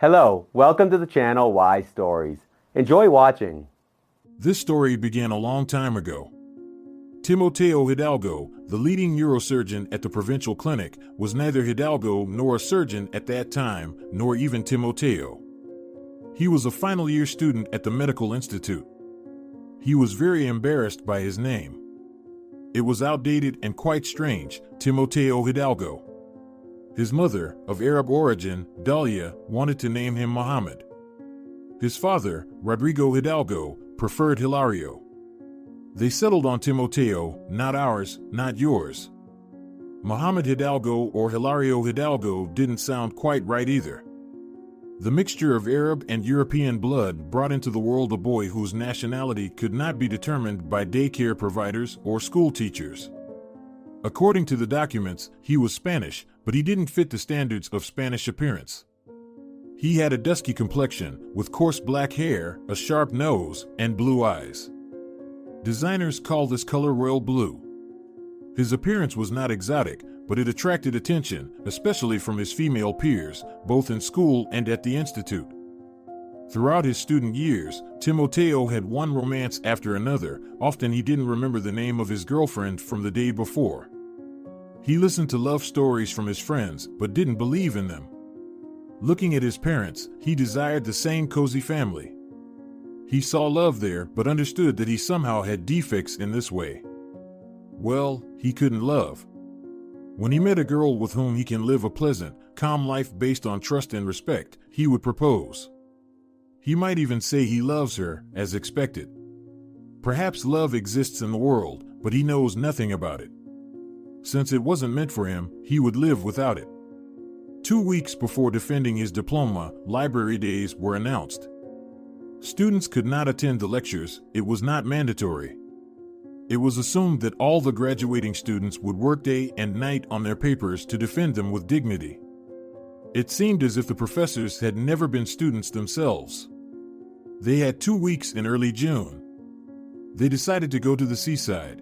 Hello, welcome to the channel Why Stories. Enjoy watching. This story began a long time ago. Timoteo Hidalgo, the leading neurosurgeon at the provincial clinic, was neither Hidalgo nor a surgeon at that time, nor even Timoteo. He was a final year student at the medical institute. He was very embarrassed by his name. It was outdated and quite strange, Timoteo Hidalgo. His mother, of Arab origin, Dalia, wanted to name him Mohammed. His father, Rodrigo Hidalgo, preferred Hilario. They settled on Timoteo, not ours, not yours. Mohammed Hidalgo or Hilario Hidalgo didn't sound quite right either. The mixture of Arab and European blood brought into the world a boy whose nationality could not be determined by daycare providers or schoolteachers. According to the documents, he was Spanish, but he didn't fit the standards of Spanish appearance. He had a dusky complexion, with coarse black hair, a sharp nose, and blue eyes. Designers call this color royal blue. His appearance was not exotic, but it attracted attention, especially from his female peers, both in school and at the institute. Throughout his student years, Timoteo had one romance after another. Often he didn't remember the name of his girlfriend from the day before. He listened to love stories from his friends, but didn't believe in them. Looking at his parents, he desired the same cozy family. He saw love there, but understood that he somehow had defects in this way. Well, he couldn't love. When he met a girl with whom he can live a pleasant, calm life based on trust and respect, he would propose. He might even say he loves her, as expected. Perhaps love exists in the world, but he knows nothing about it. Since it wasn't meant for him, he would live without it. 2 weeks before defending his diploma, library days were announced. Students could not attend the lectures. It was not mandatory. It was assumed that all the graduating students would work day and night on their papers to defend them with dignity. It seemed as if the professors had never been students themselves. They had 2 weeks in early June. They decided to go to the seaside.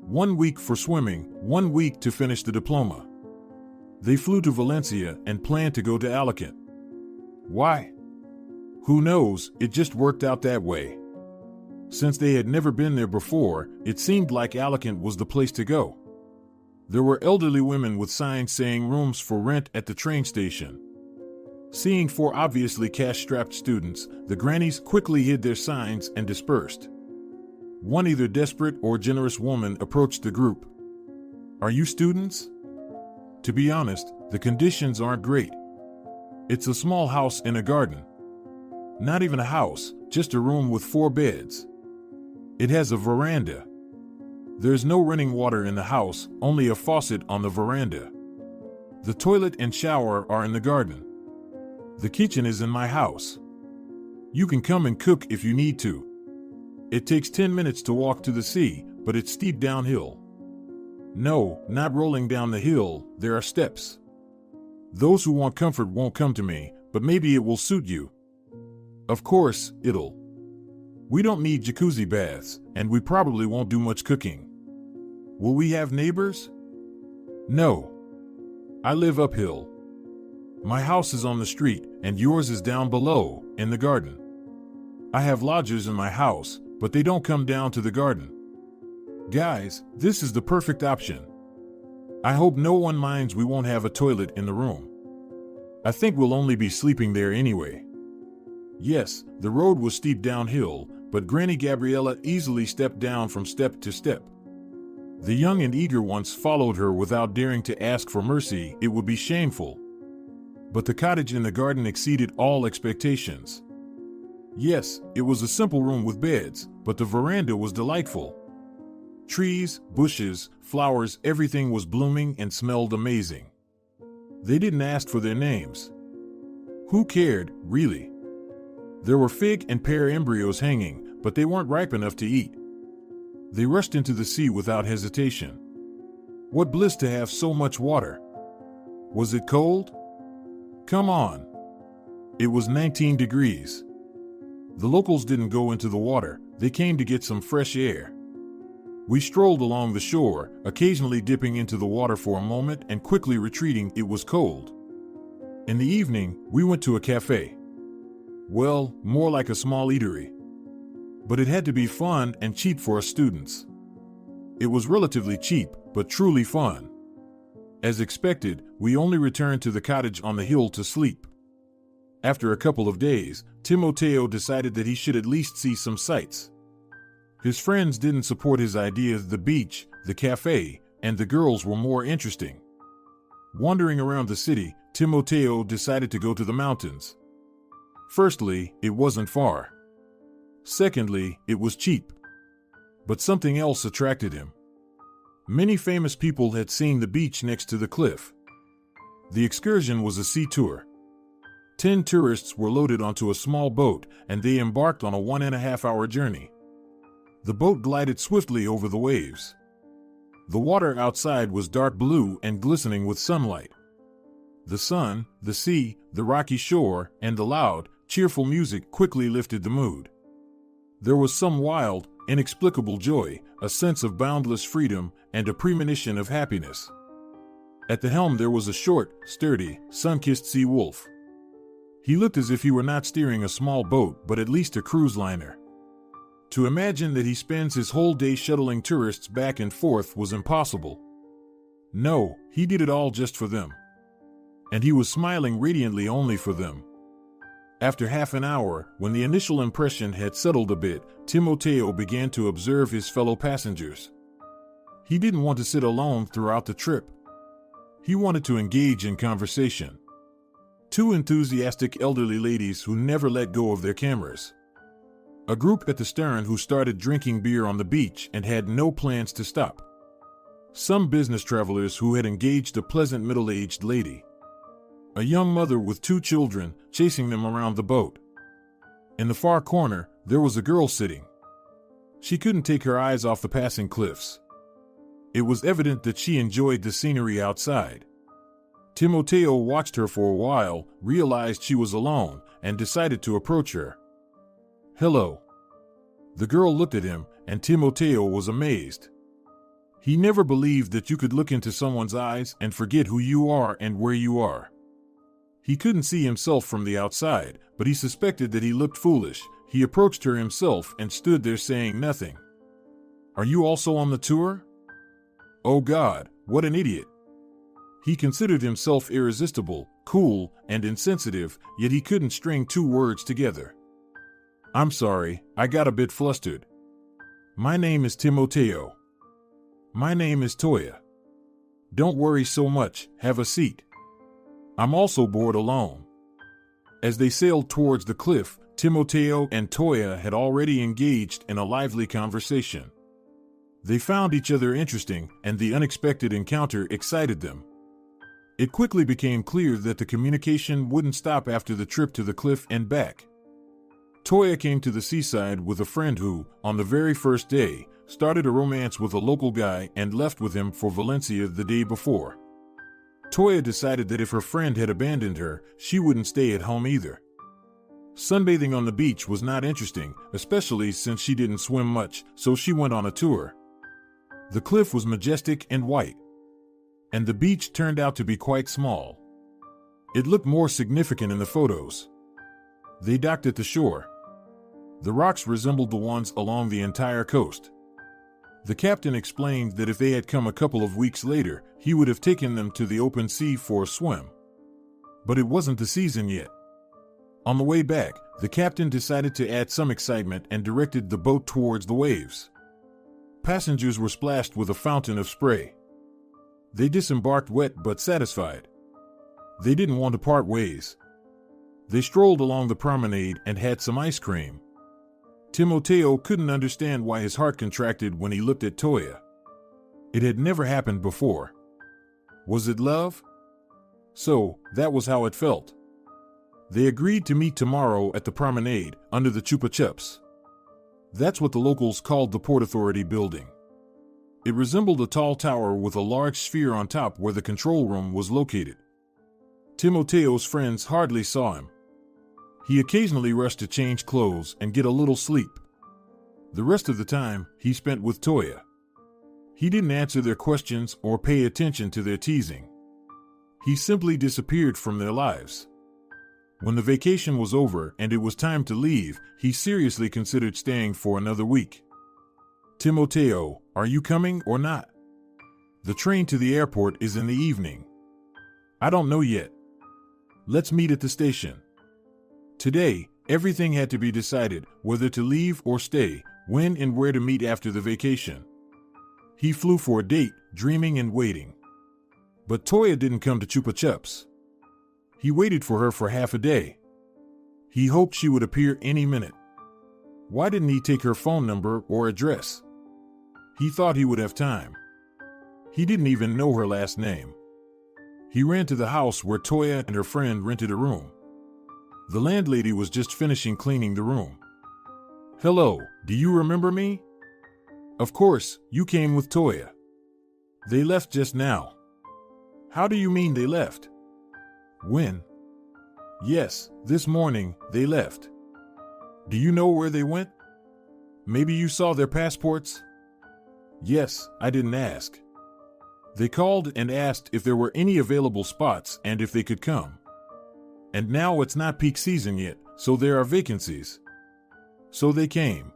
1 week for swimming, 1 week to finish the diploma. They flew to Valencia and planned to go to Alicante. Why? Who knows, it just worked out that way. Since they had never been there before, it seemed like Alicante was the place to go. There were elderly women with signs saying rooms for rent at the train station. Seeing 4 obviously cash-strapped students, the grannies quickly hid their signs and dispersed. One either desperate or generous woman approached the group. "Are you students?" To be honest, the conditions aren't great. It's a small house in a garden. Not even a house, just a room with 4 beds. It has a veranda. There's no running water in the house, only a faucet on the veranda. The toilet and shower are in the garden. The kitchen is in my house. You can come and cook if you need to. It takes 10 minutes to walk to the sea, but it's steep downhill. No, not rolling down the hill, there are steps. Those who want comfort won't come to me, but maybe it will suit you. Of course, it'll. We don't need jacuzzi baths, and we probably won't do much cooking. Will we have neighbors? No. I live uphill. My house is on the street, and yours is down below, in the garden. I have lodgers in my house, but they don't come down to the garden. Guys, this is the perfect option. I hope no one minds we won't have a toilet in the room. I think we'll only be sleeping there anyway. Yes, the road was steep downhill, but Granny Gabriella easily stepped down from step to step. The young and eager ones followed her without daring to ask for mercy. It would be shameful. But the cottage in the garden exceeded all expectations. Yes, it was a simple room with beds, but the veranda was delightful. Trees, bushes, flowers, everything was blooming and smelled amazing. They didn't ask for their names. Who cared, really? There were fig and pear embryos hanging, but they weren't ripe enough to eat. They rushed into the sea without hesitation. What bliss to have so much water! Was it cold? Come on! It was 19 degrees. The locals didn't go into the water, they came to get some fresh air. We strolled along the shore, occasionally dipping into the water for a moment and quickly retreating. It was cold. In the evening, we went to a cafe. Well, more like a small eatery. But it had to be fun and cheap for us students. It was relatively cheap, but truly fun. As expected, we only returned to the cottage on the hill to sleep. After a couple of days, Timoteo decided that he should at least see some sights. His friends didn't support his ideas. The beach, the cafe, and the girls were more interesting. Wandering around the city, Timoteo decided to go to the mountains. Firstly, it wasn't far. Secondly, it was cheap. But something else attracted him. Many famous people had seen the beach next to the cliff. The excursion was a sea tour. 10 tourists were loaded onto a small boat, and they embarked on a 1.5-hour journey. The boat glided swiftly over the waves. The water outside was dark blue and glistening with sunlight. The sun, the sea, the rocky shore, and the loud, cheerful music quickly lifted the mood. There was some wild, inexplicable joy, a sense of boundless freedom, and a premonition of happiness. At the helm there was a short, sturdy, sun-kissed sea wolf. He looked as if he were not steering a small boat but at least a cruise liner. To imagine that he spends his whole day shuttling tourists back and forth was impossible. No, he did it all just for them. And he was smiling radiantly only for them. After half an hour, when the initial impression had settled a bit, Timoteo began to observe his fellow passengers. He didn't want to sit alone throughout the trip. He wanted to engage in conversation. 2 enthusiastic elderly ladies who never let go of their cameras. A group at the stern who started drinking beer on the beach and had no plans to stop. Some business travelers who had engaged a pleasant middle-aged lady. A young mother with 2 children chasing them around the boat. In the far corner, there was a girl sitting. She couldn't take her eyes off the passing cliffs. It was evident that she enjoyed the scenery outside. Timoteo watched her for a while, realized she was alone, and decided to approach her. "Hello." The girl looked at him, and Timoteo was amazed. He never believed that you could look into someone's eyes and forget who you are and where you are. He couldn't see himself from the outside, but he suspected that he looked foolish. He approached her himself and stood there saying nothing. "Are you also on the tour?" Oh God, what an idiot. He considered himself irresistible, cool, and insensitive, yet he couldn't string 2 words together. "I'm sorry, I got a bit flustered. My name is Timoteo." "My name is Toya." "Don't worry so much, have a seat. I'm also bored alone." As they sailed towards the cliff, Timoteo and Toya had already engaged in a lively conversation. They found each other interesting, and the unexpected encounter excited them. It quickly became clear that the communication wouldn't stop after the trip to the cliff and back. Toya came to the seaside with a friend who, on the very first day, started a romance with a local guy and left with him for Valencia the day before. Toya decided that if her friend had abandoned her, she wouldn't stay at home either. Sunbathing on the beach was not interesting, especially since she didn't swim much, so she went on a tour. The cliff was majestic and white, and the beach turned out to be quite small. It looked more significant in the photos. They docked at the shore. The rocks resembled the ones along the entire coast. The captain explained that if they had come a couple of weeks later, he would have taken them to the open sea for a swim. But it wasn't the season yet. On the way back, the captain decided to add some excitement and directed the boat towards the waves. Passengers were splashed with a fountain of spray. They disembarked wet but satisfied. They didn't want to part ways. They strolled along the promenade and had some ice cream. Timoteo couldn't understand why his heart contracted when he looked at Toya. It had never happened before. Was it love? So, that was how it felt. They agreed to meet tomorrow at the promenade, under the Chupa Chups. That's what the locals called the Port Authority building. It resembled a tall tower with a large sphere on top where the control room was located. Timoteo's friends hardly saw him. He occasionally rushed to change clothes and get a little sleep. The rest of the time, he spent with Toya. He didn't answer their questions or pay attention to their teasing. He simply disappeared from their lives. When the vacation was over and it was time to leave, he seriously considered staying for another week. "Timoteo, are you coming or not? The train to the airport is in the evening." "I don't know yet. Let's meet at the station." Today, everything had to be decided, whether to leave or stay, when and where to meet after the vacation. He flew for a date, dreaming and waiting. But Toya didn't come to Chupa Chups. He waited for her for half a day. He hoped she would appear any minute. Why didn't he take her phone number or address? He thought he would have time. He didn't even know her last name. He ran to the house where Toya and her friend rented a room. The landlady was just finishing cleaning the room. "Hello, do you remember me?" "Of course, you came with Toya." "They left just now." "How do you mean they left?" "When?" "Yes, this morning, they left." "Do you know where they went? Maybe you saw their passports?" "Yes, I didn't ask. They called and asked if there were any available spots and if they could come. And now it's not peak season yet, so there are vacancies. So they came.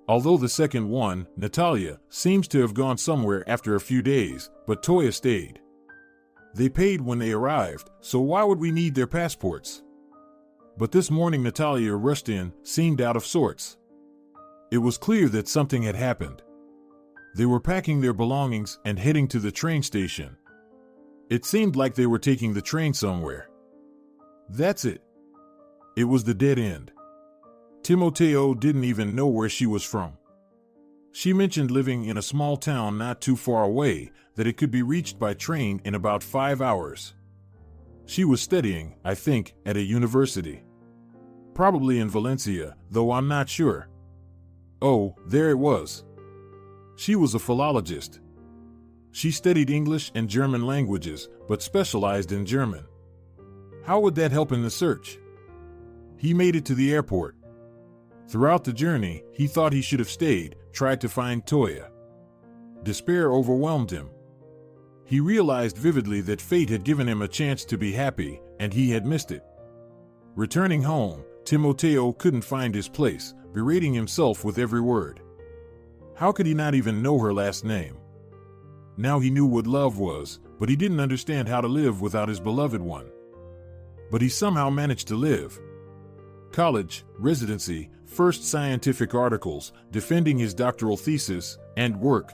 Although the second one, Natalia, seems to have gone somewhere after a few days, but Toya stayed. They paid when they arrived, so why would we need their passports?" But this morning Natalia rushed in, seemed out of sorts. It was clear that something had happened. They were packing their belongings and heading to the train station. It seemed like they were taking the train somewhere. That's it. It was the dead end. Timoteo didn't even know where she was from. She mentioned living in a small town not too far away, that it could be reached by train in about 5 hours. She was studying, I think, at a university. Probably in Valencia, though I'm not sure. Oh, there it was. She was a philologist. She studied English and German languages, but specialized in German. How would that help in the search? He made it to the airport. Throughout the journey, he thought he should have stayed, tried to find Toya. Despair overwhelmed him. He realized vividly that fate had given him a chance to be happy, and he had missed it. Returning home, Timoteo couldn't find his place, berating himself with every word. How could he not even know her last name? Now he knew what love was, but he didn't understand how to live without his beloved one. But he somehow managed to live. College, residency, first scientific articles, defending his doctoral thesis, and work.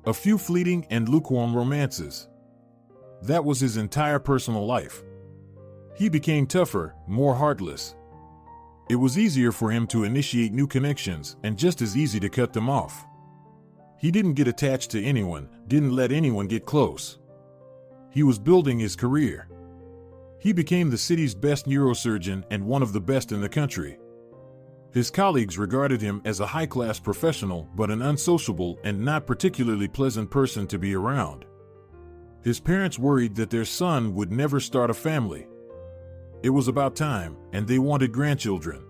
A few fleeting and lukewarm romances. That was his entire personal life. He became tougher, more heartless. It was easier for him to initiate new connections and just as easy to cut them off. He didn't get attached to anyone, didn't let anyone get close. He was building his career. He became the city's best neurosurgeon and one of the best in the country. His colleagues regarded him as a high-class professional but an unsociable and not particularly pleasant person to be around. His parents worried that their son would never start a family. It was about time, and they wanted grandchildren.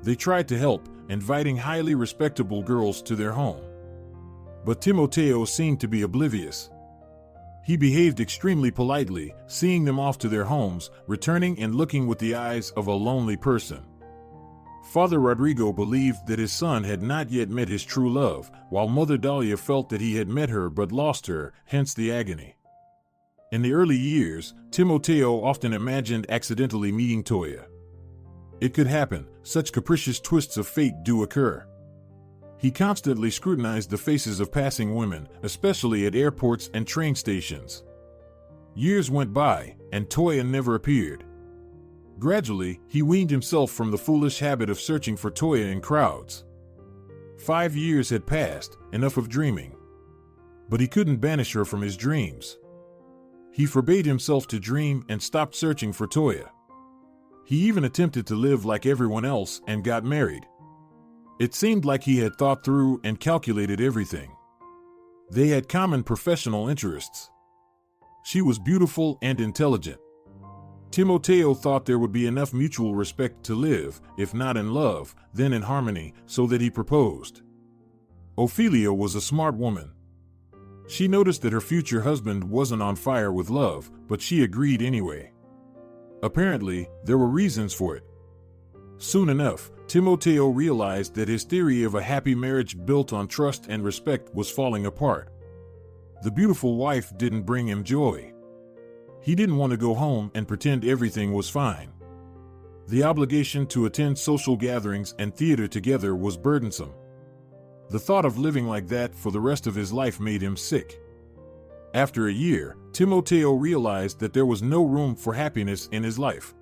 They tried to help, inviting highly respectable girls to their home. But Timoteo seemed to be oblivious. He behaved extremely politely, seeing them off to their homes, returning and looking with the eyes of a lonely person. Father Rodrigo believed that his son had not yet met his true love, while Mother Dalia felt that he had met her but lost her, hence the agony. In the early years, Timoteo often imagined accidentally meeting Toya. It could happen, such capricious twists of fate do occur. He constantly scrutinized the faces of passing women, especially at airports and train stations. Years went by, and Toya never appeared. Gradually, he weaned himself from the foolish habit of searching for Toya in crowds. 5 years had passed, enough of dreaming. But he couldn't banish her from his dreams. He forbade himself to dream and stopped searching for Toya. He even attempted to live like everyone else and got married. It seemed like he had thought through and calculated everything. They had common professional interests. She was beautiful and intelligent. Timoteo thought there would be enough mutual respect to live, if not in love, then in harmony, so that he proposed. Ophelia was a smart woman. She noticed that her future husband wasn't on fire with love, but she agreed anyway. Apparently, there were reasons for it. Soon enough, Timoteo realized that his theory of a happy marriage built on trust and respect was falling apart. The beautiful wife didn't bring him joy. He didn't want to go home and pretend everything was fine. The obligation to attend social gatherings and theater together was burdensome. The thought of living like that for the rest of his life made him sick. After a year, Timoteo realized that there was no room for happiness in his life.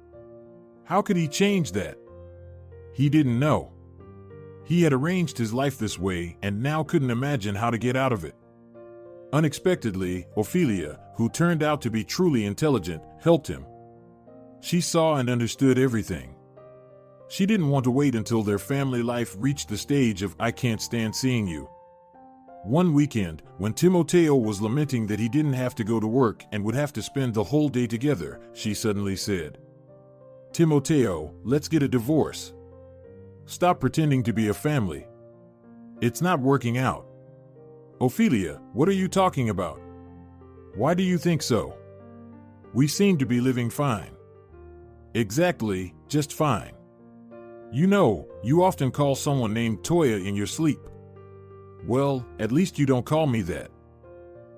How could he change that? He didn't know. He had arranged his life this way and now couldn't imagine how to get out of it. Unexpectedly, Ophelia, who turned out to be truly intelligent, helped him. She saw and understood everything. She didn't want to wait until their family life reached the stage of "I can't stand seeing you." One weekend, when Timoteo was lamenting that he didn't have to go to work and would have to spend the whole day together, she suddenly said, "Timoteo, let's get a divorce. Stop pretending to be a family. It's not working out." "Ophelia, what are you talking about? Why do you think so? We seem to be living fine." "Exactly, just fine. You know, you often call someone named Toya in your sleep." "Well, at least you don't call me that.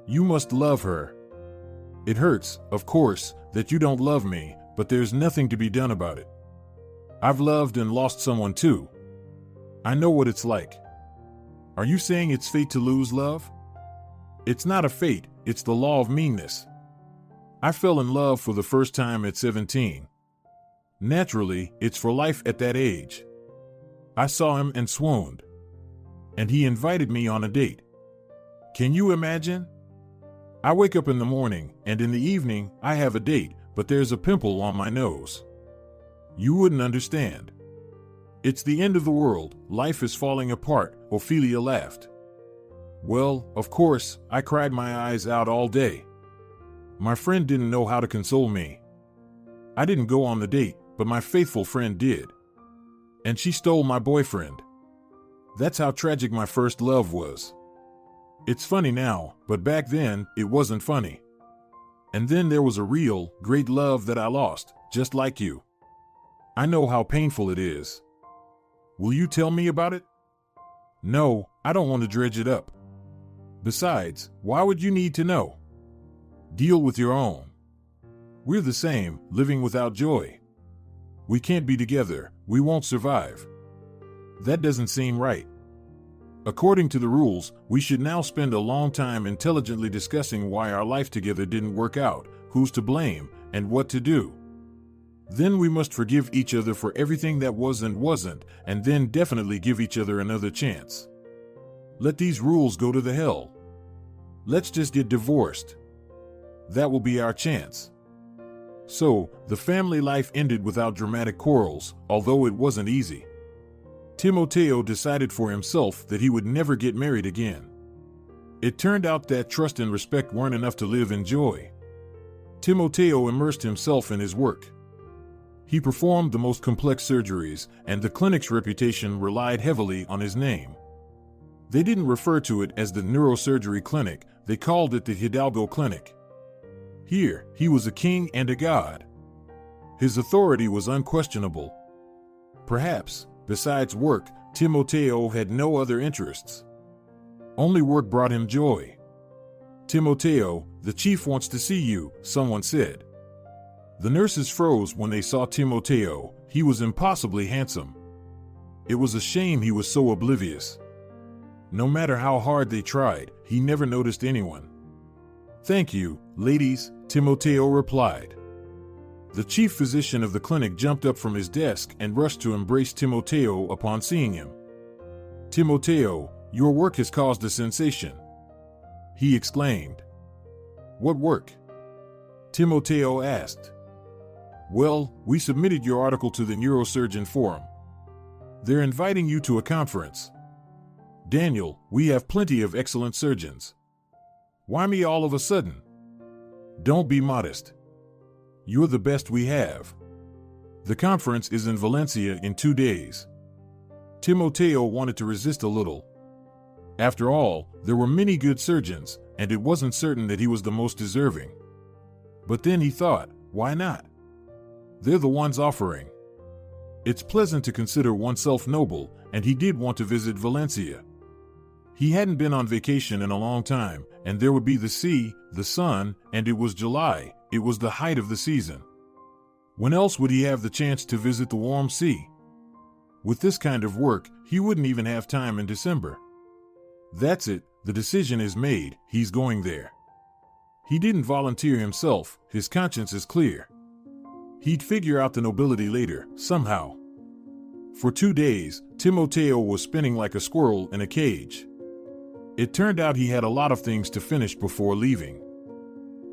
You must love her." "It hurts, of course, that you don't love me, but there's nothing to be done about it. I've loved and lost someone too. I know what it's like." "Are you saying it's fate to lose love?" "It's not a fate, it's the law of meanness. I fell in love for the first time at 17. Naturally, it's for life at that age. I saw him and swooned. And he invited me on a date. Can you imagine? I wake up in the morning, and in the evening, I have a date, but there's a pimple on my nose. You wouldn't understand. It's the end of the world, life is falling apart," Ophelia laughed. "Well, of course, I cried my eyes out all day. My friend didn't know how to console me. I didn't go on the date, but my faithful friend did. And she stole my boyfriend. That's how tragic my first love was. It's funny now, but back then, it wasn't funny. And then there was a real, great love that I lost, just like you. I know how painful it is. Will you tell me about it?" "No, I don't want to dredge it up. Besides, why would you need to know? Deal with your own. We're the same, living without joy. We can't be together, we won't survive. That doesn't seem right. According to the rules, we should now spend a long time intelligently discussing why our life together didn't work out, who's to blame, and what to do. Then we must forgive each other for everything that was and wasn't, and then definitely give each other another chance. Let these rules go to the hell. Let's just get divorced. That will be our chance." So, the family life ended without dramatic quarrels, although it wasn't easy. Timoteo decided for himself that he would never get married again. It turned out that trust and respect weren't enough to live in joy. Timoteo immersed himself in his work. He performed the most complex surgeries, and the clinic's reputation relied heavily on his name. They didn't refer to it as the neurosurgery clinic, they called it the Hidalgo Clinic. Here, he was a king and a god. His authority was unquestionable. Perhaps, besides work, Timoteo had no other interests. Only work brought him joy. "Timoteo, the chief wants to see you," someone said. The nurses froze when they saw Timoteo. He was impossibly handsome. It was a shame he was so oblivious. No matter how hard they tried, he never noticed anyone. "Thank you, ladies," Timoteo replied. The chief physician of the clinic jumped up from his desk and rushed to embrace Timoteo upon seeing him. "Timoteo, your work has caused a sensation," he exclaimed. "What work?" Timoteo asked. "Well, we submitted your article to the neurosurgeon forum. They're inviting you to a conference. Daniel, we have plenty of excellent surgeons. Why me all of a sudden? Don't be modest. You're the best we have. The conference is in Valencia in 2 days." Timoteo wanted to resist a little. After all, there were many good surgeons, and it wasn't certain that he was the most deserving. But then he thought, why not? They're the ones offering. It's pleasant to consider oneself noble, and he did want to visit Valencia. He hadn't been on vacation in a long time, and there would be the sea, the sun, and it was July. It was the height of the season. When else would he have the chance to visit the warm sea? With this kind of work, he wouldn't even have time in December. That's it, the decision is made, he's going there. He didn't volunteer himself, his conscience is clear. He'd figure out the nobility later, somehow. For 2 days, Timoteo was spinning like a squirrel in a cage. It turned out he had a lot of things to finish before leaving.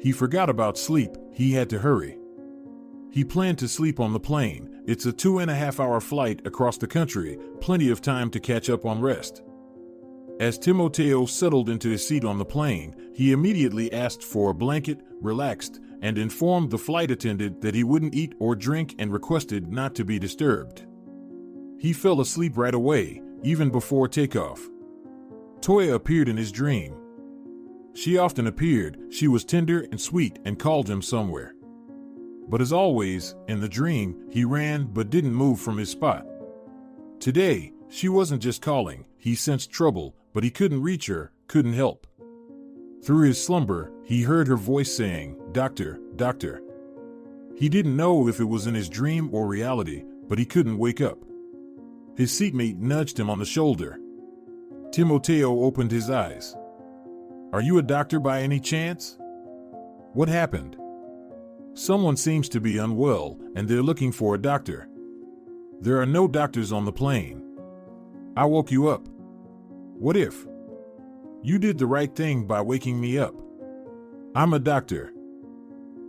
He forgot about sleep, he had to hurry. He planned to sleep on the plane. It's a 2.5-hour flight across the country, plenty of time to catch up on rest. As Timoteo settled into his seat on the plane, he immediately asked for a blanket, relaxed, and informed the flight attendant that he wouldn't eat or drink and requested not to be disturbed. He fell asleep right away, even before takeoff. Toya appeared in his dream. She often appeared, she was tender and sweet and called him somewhere. But as always, in the dream, he ran but didn't move from his spot. Today, she wasn't just calling, he sensed trouble, but he couldn't reach her, couldn't help. Through his slumber, he heard her voice saying, "Doctor, doctor." He didn't know if it was in his dream or reality, but he couldn't wake up. His seatmate nudged him on the shoulder. Timoteo opened his eyes. "Are you a doctor by any chance?" "What happened?" "Someone seems to be unwell, and they're looking for a doctor." "There are no doctors on the plane." "I woke you up." "What if?" "You did the right thing by waking me up." "I'm a doctor."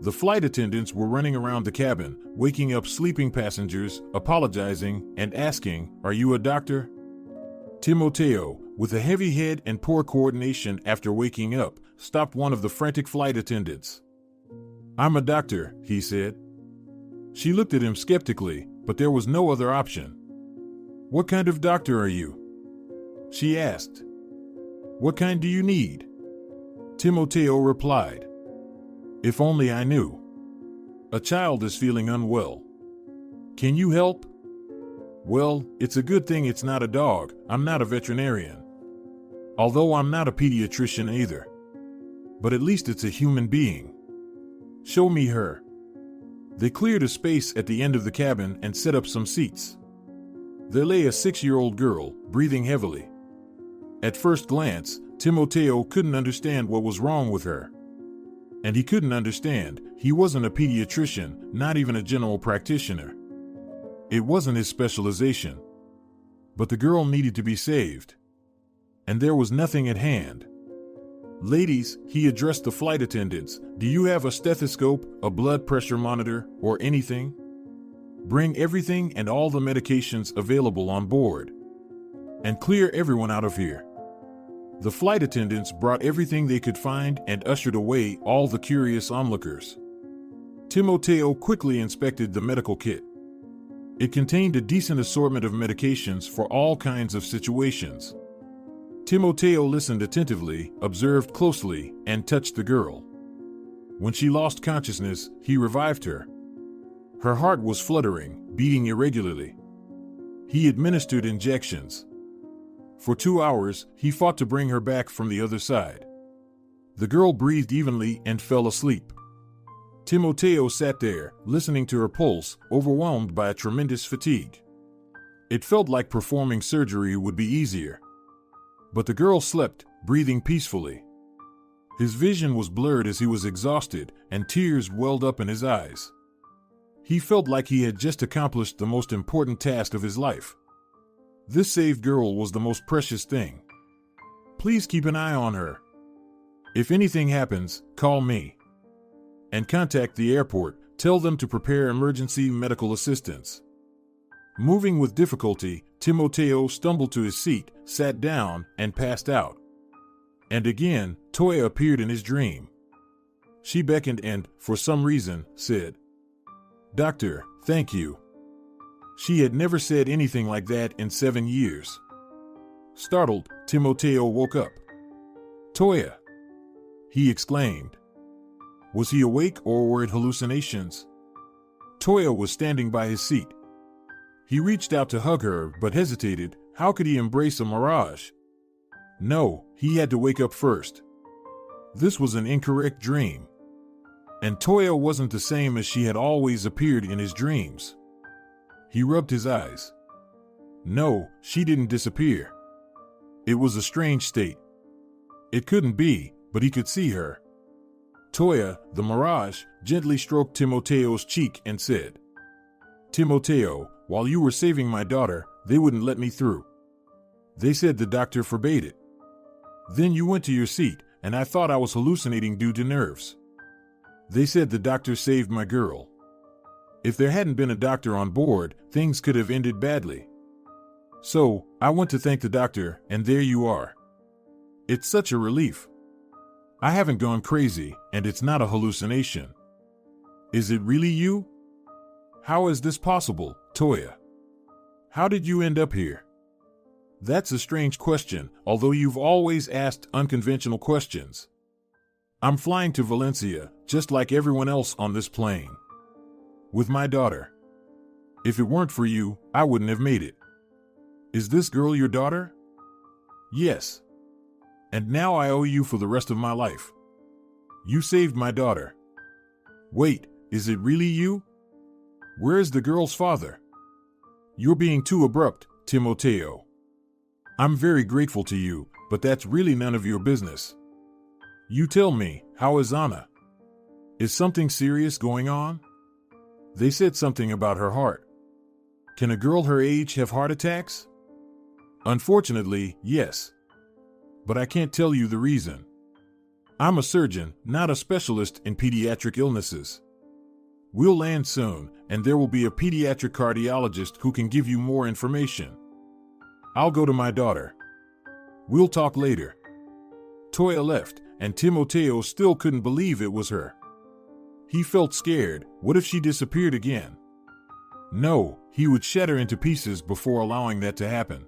The flight attendants were running around the cabin, waking up sleeping passengers, apologizing, and asking, "Are you a doctor?" Timoteo, with a heavy head and poor coordination after waking up, stopped one of the frantic flight attendants. "I'm a doctor," he said. She looked at him skeptically, but there was no other option. "What kind of doctor are you?" she asked. "What kind do you need?" Timoteo replied. "If only I knew. A child is feeling unwell. Can you help?" "Well, it's a good thing it's not a dog. I'm not a veterinarian. Although I'm not a pediatrician either. But at least it's a human being. Show me her." They cleared a space at the end of the cabin and set up some seats. There lay a 6-year-old girl, breathing heavily. At first glance, Timoteo couldn't understand what was wrong with her. And he couldn't understand, he wasn't a pediatrician, not even a general practitioner. It wasn't his specialization. But the girl needed to be saved. And there was nothing at hand. "Ladies," he addressed the flight attendants, "do you have a stethoscope, a blood pressure monitor, or anything? Bring everything and all the medications available on board. And clear everyone out of here." The flight attendants brought everything they could find and ushered away all the curious onlookers. Timoteo quickly inspected the medical kit. It contained a decent assortment of medications for all kinds of situations. Timoteo listened attentively, observed closely, and touched the girl. When she lost consciousness, he revived her. Her heart was fluttering, beating irregularly. He administered injections. For 2 hours, he fought to bring her back from the other side. The girl breathed evenly and fell asleep. Timoteo sat there, listening to her pulse, overwhelmed by a tremendous fatigue. It felt like performing surgery would be easier. But the girl slept, breathing peacefully. His vision was blurred as he was exhausted, and tears welled up in his eyes. He felt like he had just accomplished the most important task of his life. This saved girl was the most precious thing. "Please keep an eye on her. If anything happens, call me. And contact the airport, tell them to prepare emergency medical assistance." Moving with difficulty, Timoteo stumbled to his seat, sat down, and passed out. And again, Toya appeared in his dream. She beckoned and, for some reason, said, "Doctor, thank you." She had never said anything like that in 7 years. Startled, Timoteo woke up. "Toya." he exclaimed. Was he awake or were it hallucinations? Toya was standing by his seat. He reached out to hug her but hesitated. How could he embrace a mirage? No, he had to wake up first. This was an incorrect dream. And Toya wasn't the same as she had always appeared in his dreams. He rubbed his eyes. No, she didn't disappear. It was a strange state. It couldn't be, but he could see her. Toya, the mirage, gently stroked Timoteo's cheek and said, Timoteo, while you were saving my daughter, they wouldn't let me through. They said the doctor forbade it. Then you went to your seat, and I thought I was hallucinating due to nerves. They said the doctor saved my girl. If there hadn't been a doctor on board, things could have ended badly. So, I went to thank the doctor, and there you are. It's such a relief. I haven't gone crazy, and it's not a hallucination. Is it really you? How is this possible, Toya? How did you end up here? That's a strange question, although you've always asked unconventional questions. I'm flying to Valencia, just like everyone else on this plane. With my daughter. If it weren't for you, I wouldn't have made it. Is this girl your daughter? Yes. And now I owe you for the rest of my life. You saved my daughter. Wait, is it really you? Where is the girl's father? You're being too abrupt, Timoteo. I'm very grateful to you, but that's really none of your business. You tell me, how is Anna? Is something serious going on? They said something about her heart. Can a girl her age have heart attacks? Unfortunately, yes. But I can't tell you the reason. I'm a surgeon, not a specialist in pediatric illnesses. We'll land soon, and there will be a pediatric cardiologist who can give you more information. I'll go to my daughter. We'll talk later. Toya left, and Timoteo still couldn't believe it was her. He felt scared. What if she disappeared again? No, he would shatter into pieces before allowing that to happen.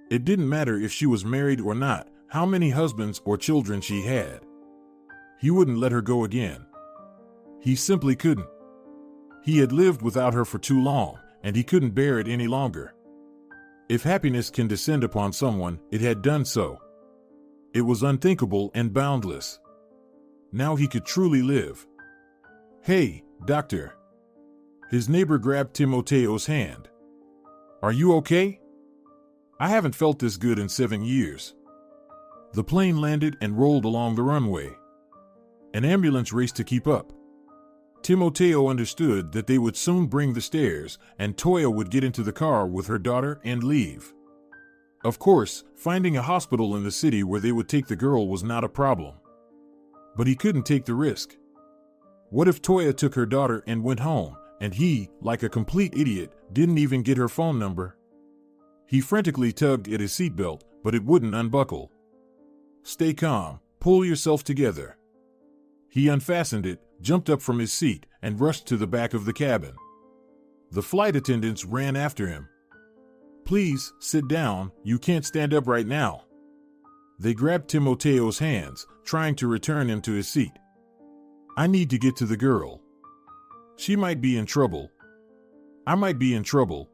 It didn't matter if she was married or not, how many husbands or children she had. He wouldn't let her go again. He simply couldn't. He had lived without her for too long, and he couldn't bear it any longer. If happiness can descend upon someone, it had done so. It was unthinkable and boundless. Now he could truly live. Hey, doctor. His neighbor grabbed Timoteo's hand. Are you okay? I haven't felt this good in 7 years. The plane landed and rolled along the runway. An ambulance raced to keep up. Timoteo understood that they would soon bring the stairs, and Toya would get into the car with her daughter and leave. Of course, finding a hospital in the city where they would take the girl was not a problem. But he couldn't take the risk. What if Toya took her daughter and went home, and he, like a complete idiot, didn't even get her phone number? He frantically tugged at his seatbelt, but it wouldn't unbuckle. Stay calm, pull yourself together. He unfastened it, jumped up from his seat, and rushed to the back of the cabin. The flight attendants ran after him. Please, sit down, you can't stand up right now. They grabbed Timoteo's hands, trying to return him to his seat. I need to get to the girl. She might be in trouble. I might be in trouble.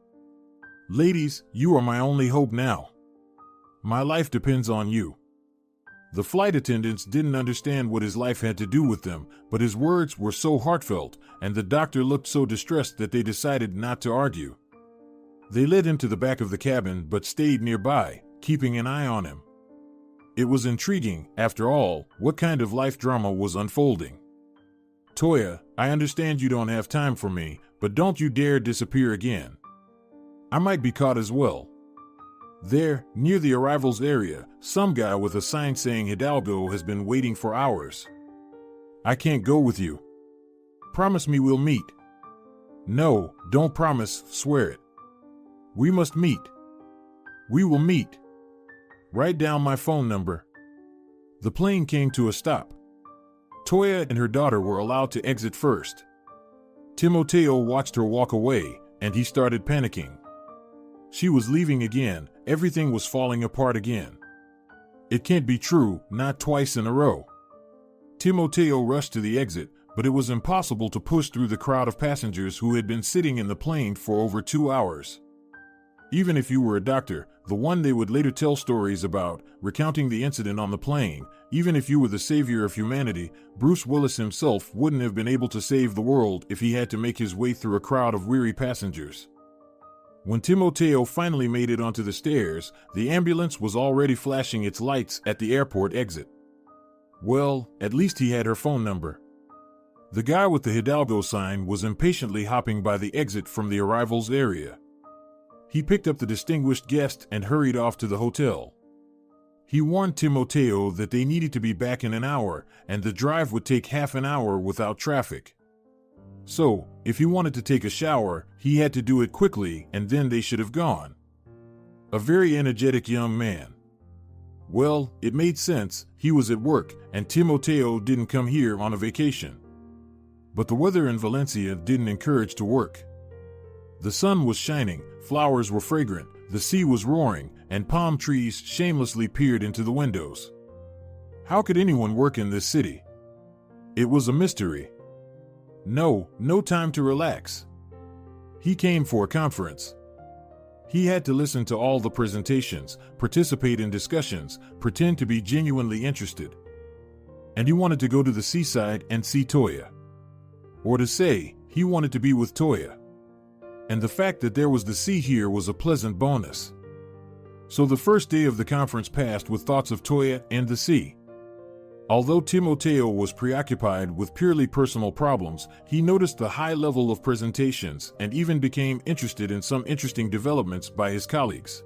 Ladies, you are my only hope now. My life depends on you. The flight attendants didn't understand what his life had to do with them, but his words were so heartfelt, and the doctor looked so distressed that they decided not to argue. They led him to the back of the cabin but stayed nearby, keeping an eye on him. It was intriguing, after all, what kind of life drama was unfolding. Toya, I understand you don't have time for me, but don't you dare disappear again. I might be caught as well. There, near the arrivals area, some guy with a sign saying Hidalgo has been waiting for hours. I can't go with you. Promise me we'll meet. No, don't promise, swear it. We must meet. We will meet. Write down my phone number. The plane came to a stop. Toya and her daughter were allowed to exit first. Timoteo watched her walk away, and he started panicking. She was leaving again, everything was falling apart again. It can't be true, not twice in a row. Timoteo rushed to the exit, but it was impossible to push through the crowd of passengers who had been sitting in the plane for over 2 hours. Even if you were a doctor, the one they would later tell stories about, recounting the incident on the plane, even if you were the savior of humanity, Bruce Willis himself wouldn't have been able to save the world if he had to make his way through a crowd of weary passengers. When Timoteo finally made it onto the stairs, the ambulance was already flashing its lights at the airport exit. Well, at least he had her phone number. The guy with the Hidalgo sign was impatiently hopping by the exit from the arrivals area. He picked up the distinguished guest and hurried off to the hotel. He warned Timoteo that they needed to be back in an hour, and the drive would take half an hour without traffic. So, if he wanted to take a shower, he had to do it quickly, and then they should have gone. A very energetic young man. Well, it made sense. He was at work, and Timoteo didn't come here on a vacation. But the weather in Valencia didn't encourage to work. The sun was shining, flowers were fragrant, the sea was roaring, and palm trees shamelessly peered into the windows. How could anyone work in this city? It was a mystery. No time to relax. He came for a conference. He had to listen to all the presentations, participate in discussions, pretend to be genuinely interested. And he wanted to go to the seaside and see Toya. Or to say, he wanted to be with Toya. And the fact that there was the sea here was a pleasant bonus. So the first day of the conference passed with thoughts of Toya and the sea. Although Timoteo was preoccupied with purely personal problems, he noticed the high level of presentations and even became interested in some interesting developments by his colleagues.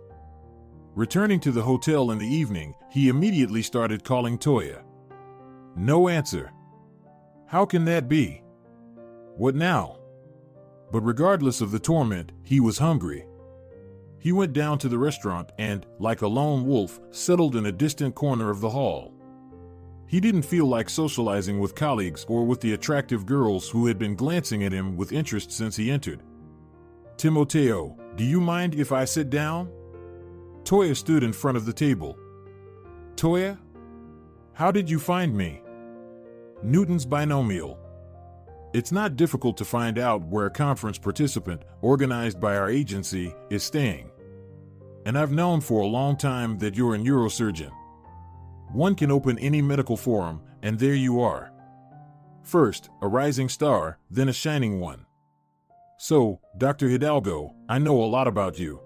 Returning to the hotel in the evening, he immediately started calling Toya. No answer. How can that be? What now? But regardless of the torment, he was hungry. He went down to the restaurant and, like a lone wolf, settled in a distant corner of the hall. He didn't feel like socializing with colleagues or with the attractive girls who had been glancing at him with interest since he entered. Timoteo, do you mind if I sit down? Toya stood in front of the table. Toya? How did you find me? Newton's binomial. It's not difficult to find out where a conference participant, organized by our agency, is staying. And I've known for a long time that you're a neurosurgeon. One can open any medical forum, and there you are. First, a rising star, then a shining one. So, Dr. Hidalgo, I know a lot about you.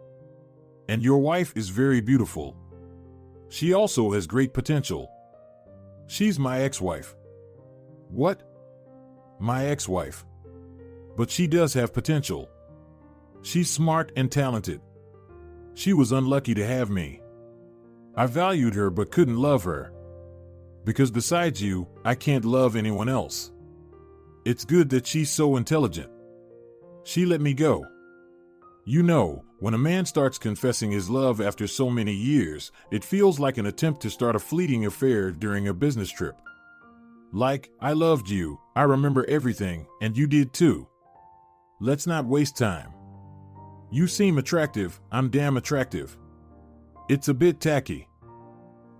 And your wife is very beautiful. She also has great potential. She's my ex-wife. What? My ex-wife. But she does have potential. She's smart and talented. She was unlucky to have me. I valued her but couldn't love her. Because besides you, I can't love anyone else. It's good that she's so intelligent. She let me go. You know, when a man starts confessing his love after so many years, it feels like an attempt to start a fleeting affair during a business trip. Like, I loved you, I remember everything, and you did too. Let's not waste time. You seem attractive, I'm damn attractive. It's a bit tacky.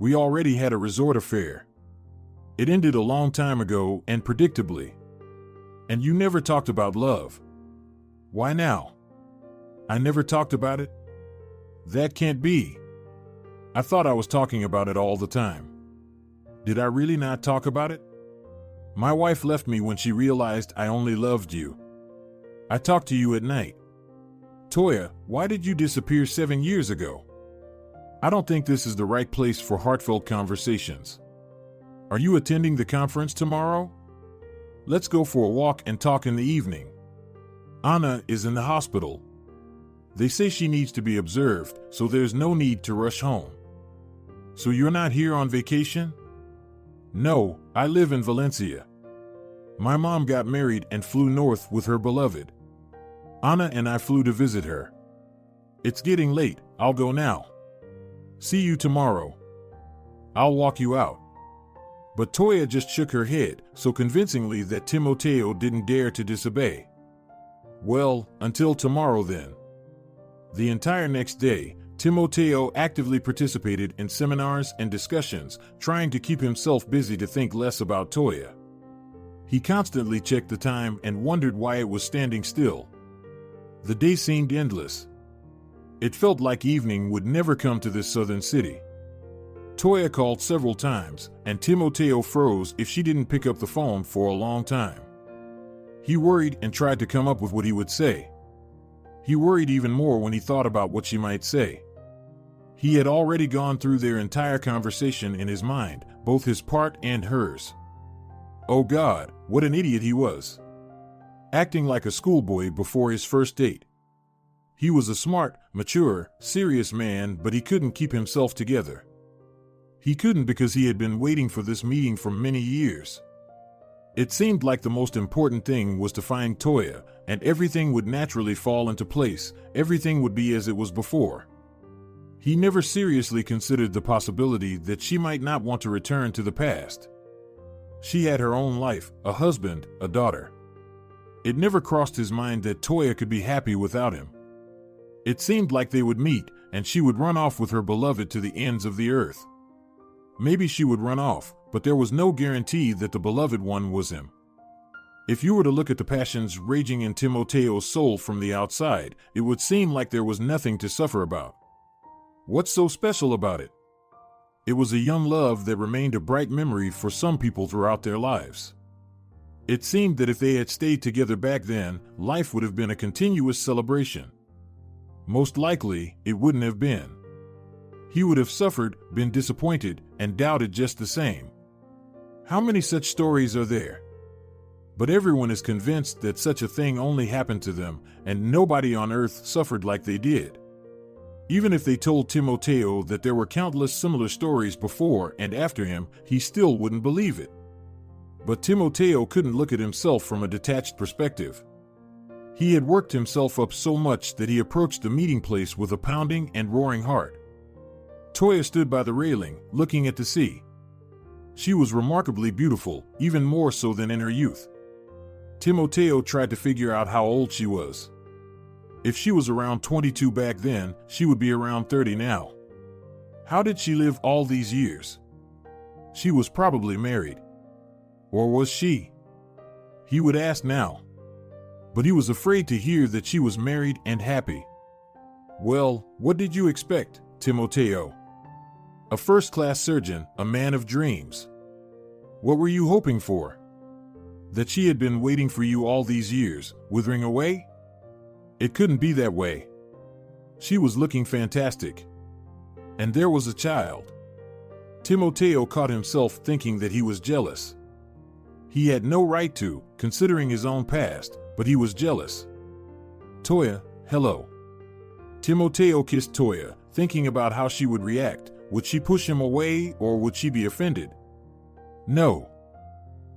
We already had a resort affair. It ended a long time ago and predictably. And you never talked about love. Why now? I never talked about it? That can't be. I thought I was talking about it all the time. Did I really not talk about it? My wife left me when she realized I only loved you. I talked to you at night. Toya, why did you disappear 7 years ago? I don't think this is the right place for heartfelt conversations. Are you attending the conference tomorrow? Let's go for a walk and talk in the evening. Anna is in the hospital. They say she needs to be observed, so there's no need to rush home. So you're not here on vacation? No, I live in Valencia. My mom got married and flew north with her beloved. Anna and I flew to visit her. It's getting late, I'll go now. See you tomorrow. I'll walk you out. But Toya just shook her head so convincingly that Timoteo didn't dare to disobey. Well, until tomorrow then. The entire next day, Timoteo actively participated in seminars and discussions, trying to keep himself busy to think less about Toya. He constantly checked the time and wondered why it was standing still. The day seemed endless. It felt like evening would never come to this southern city. Toya called several times, and Timoteo froze if she didn't pick up the phone for a long time. He worried and tried to come up with what he would say. He worried even more when he thought about what she might say. He had already gone through their entire conversation in his mind, both his part and hers. Oh God, what an idiot he was. Acting like a schoolboy before his first date. He was a smart, mature, serious man, but he couldn't keep himself together. He couldn't because he had been waiting for this meeting for many years. It seemed like the most important thing was to find Toya, and everything would naturally fall into place, everything would be as it was before. He never seriously considered the possibility that she might not want to return to the past. She had her own life, a husband, a daughter. It never crossed his mind that Toya could be happy without him. It seemed like they would meet, and she would run off with her beloved to the ends of the earth. Maybe she would run off, but there was no guarantee that the beloved one was him. If you were to look at the passions raging in Timoteo's soul from the outside, it would seem like there was nothing to suffer about. What's so special about it? It was a young love that remained a bright memory for some people throughout their lives. It seemed that if they had stayed together back then, life would have been a continuous celebration. Most likely, it wouldn't have been. He would have suffered, been disappointed, and doubted just the same. How many such stories are there? But everyone is convinced that such a thing only happened to them, and nobody on earth suffered like they did. Even if they told Timoteo that there were countless similar stories before and after him, he still wouldn't believe it. But Timoteo couldn't look at himself from a detached perspective. He had worked himself up so much that he approached the meeting place with a pounding and roaring heart. Toya stood by the railing, looking at the sea. She was remarkably beautiful, even more so than in her youth. Timoteo tried to figure out how old she was. If she was around 22 back then, she would be around 30 now. How did she live all these years? She was probably married. Or was she? He would ask now. But he was afraid to hear that she was married and happy. Well, what did you expect, Timoteo? A first-class surgeon, a man of dreams. What were you hoping for? That she had been waiting for you all these years, withering away? It couldn't be that way. She was looking fantastic. And there was a child. Timoteo caught himself thinking that he was jealous. He had no right to, considering his own past, but he was jealous. Toya, hello. Timoteo kissed Toya, thinking about how she would react. Would she push him away, or would she be offended? No.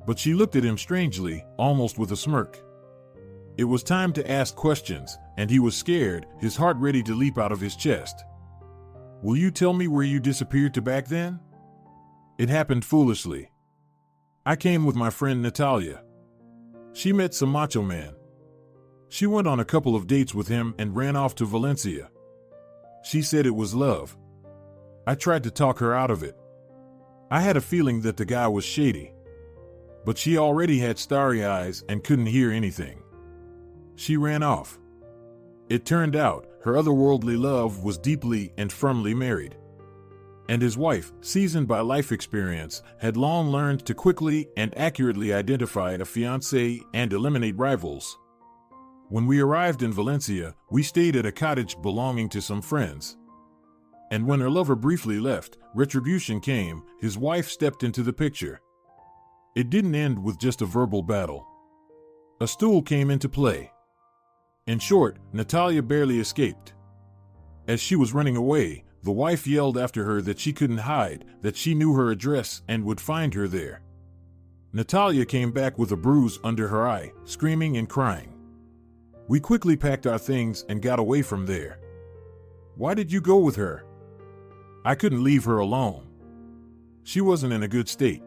But she looked at him strangely, almost with a smirk. It was time to ask questions, and he was scared, his heart ready to leap out of his chest. Will you tell me where you disappeared to back then? It happened foolishly. I came with my friend Natalia. She met some macho man. She went on a couple of dates with him and ran off to Valencia. She said it was love. I tried to talk her out of it. I had a feeling that the guy was shady. But she already had starry eyes and couldn't hear anything. She ran off. It turned out her otherworldly love was deeply and firmly married. And his wife, seasoned by life experience, had long learned to quickly and accurately identify a fiancé and eliminate rivals. When we arrived in Valencia, we stayed at a cottage belonging to some friends. And when her lover briefly left, retribution came, his wife stepped into the picture. It didn't end with just a verbal battle. A stool came into play. In short, Natalia barely escaped. As she was running away, the wife yelled after her that she couldn't hide, that she knew her address and would find her there. Natalia came back with a bruise under her eye, screaming and crying. We quickly packed our things and got away from there. Why did you go with her? I couldn't leave her alone. She wasn't in a good state.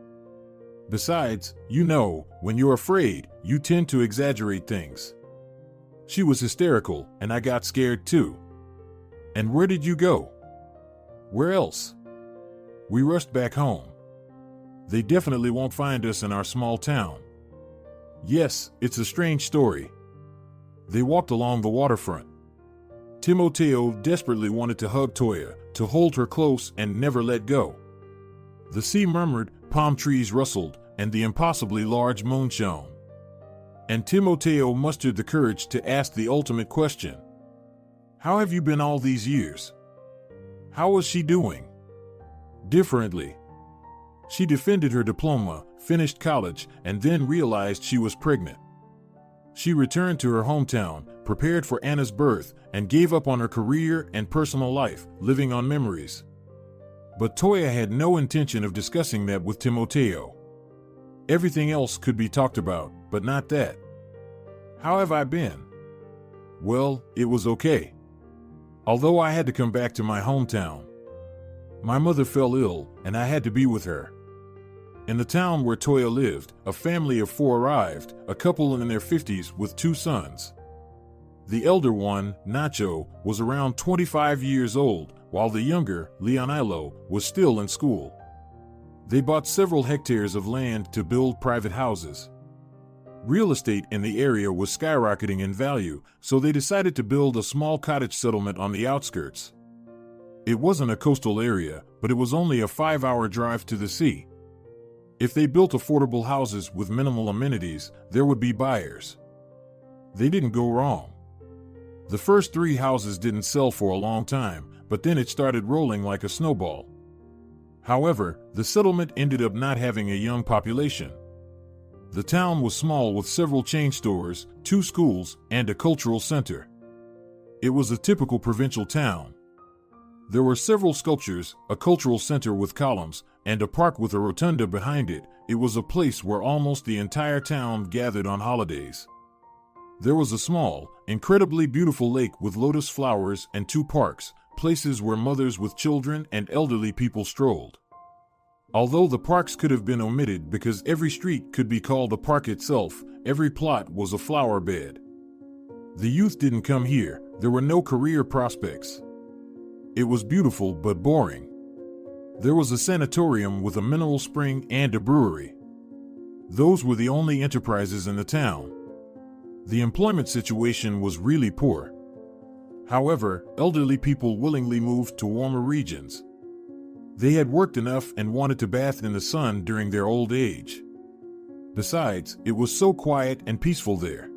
Besides, you know, when you're afraid, you tend to exaggerate things. She was hysterical, and I got scared too. And where did you go? Where else? We rushed back home. They definitely won't find us in our small town. Yes, it's a strange story. They walked along the waterfront. Timoteo desperately wanted to hug Toya, to hold her close and never let go. The sea murmured, palm trees rustled, and the impossibly large moon shone. And Timoteo mustered the courage to ask the ultimate question. How have you been all these years? How was she doing? Differently. She defended her diploma, finished college, and then realized she was pregnant. She returned to her hometown, prepared for Anna's birth, and gave up on her career and personal life, living on memories. But Toya had no intention of discussing that with Timoteo. Everything else could be talked about, but not that. How have I been? Well, it was okay. Although I had to come back to my hometown. My mother fell ill, and I had to be with her. In the town where Toya lived, a family of 4 arrived, a couple in their 50s with 2 sons. The elder one, Nacho, was around 25 years old, while the younger, Leonilo, was still in school. They bought several hectares of land to build private houses. Real estate in the area was skyrocketing in value, so they decided to build a small cottage settlement on the outskirts. It wasn't a coastal area, but it was only a 5-hour drive to the sea. If they built affordable houses with minimal amenities, there would be buyers. They didn't go wrong. The first 3 houses didn't sell for a long time, but then it started rolling like a snowball. However, the settlement ended up not having a young population. The town was small with several chain stores, 2 schools, and a cultural center. It was a typical provincial town. There were several sculptures, a cultural center with columns, and a park with a rotunda behind it. It was a place where almost the entire town gathered on holidays. There was a small, incredibly beautiful lake with lotus flowers and 2 parks, places where mothers with children and elderly people strolled. Although the parks could have been omitted because every street could be called a park itself, every plot was a flower bed. The youth didn't come here, there were no career prospects. It was beautiful but boring. There was a sanatorium with a mineral spring and a brewery. Those were the only enterprises in the town. The employment situation was really poor. However, elderly people willingly moved to warmer regions. They had worked enough and wanted to bath in the sun during their old age. Besides, it was so quiet and peaceful there.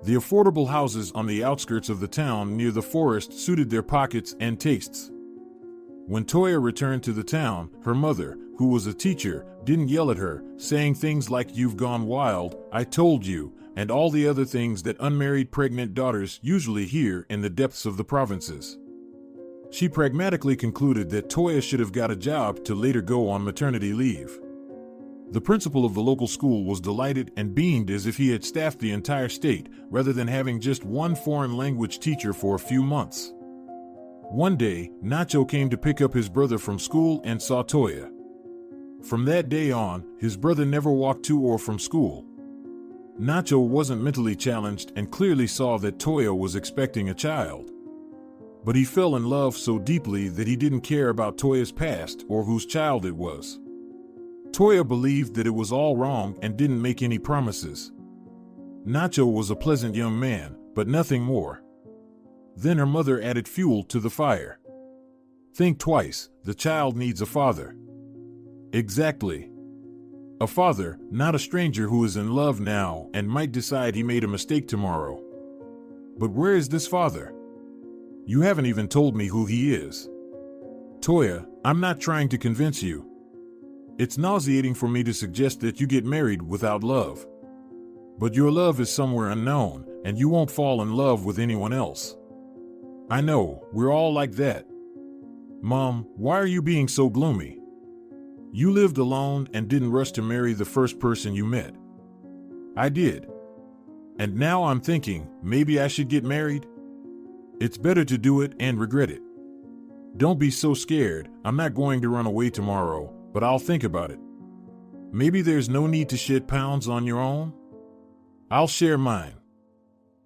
The affordable houses on the outskirts of the town near the forest suited their pockets and tastes. When Toya returned to the town, her mother, who was a teacher, didn't yell at her, saying things like "You've gone wild, I told you," and all the other things that unmarried pregnant daughters usually hear in the depths of the provinces. She pragmatically concluded that Toya should have got a job to later go on maternity leave. The principal of the local school was delighted and beamed as if he had staffed the entire state, rather than having just one foreign language teacher for a few months. One day, Nacho came to pick up his brother from school and saw Toya. From that day on, his brother never walked to or from school. Nacho wasn't mentally challenged and clearly saw that Toya was expecting a child. But he fell in love so deeply that he didn't care about Toya's past or whose child it was. Toya believed that it was all wrong and didn't make any promises. Nacho was a pleasant young man, but nothing more. Then her mother added fuel to the fire. Think twice, the child needs a father. Exactly. A father, not a stranger who is in love now and might decide he made a mistake tomorrow. But where is this father? You haven't even told me who he is. Toya, I'm not trying to convince you. It's nauseating for me to suggest that you get married without love. But your love is somewhere unknown, and you won't fall in love with anyone else. I know, we're all like that. Mom, why are you being so gloomy? You lived alone and didn't rush to marry the first person you met. I did. And now I'm thinking, maybe I should get married? It's better to do it and regret it. Don't be so scared, I'm not going to run away tomorrow, but I'll think about it. Maybe there's no need to shed pounds on your own? I'll share mine.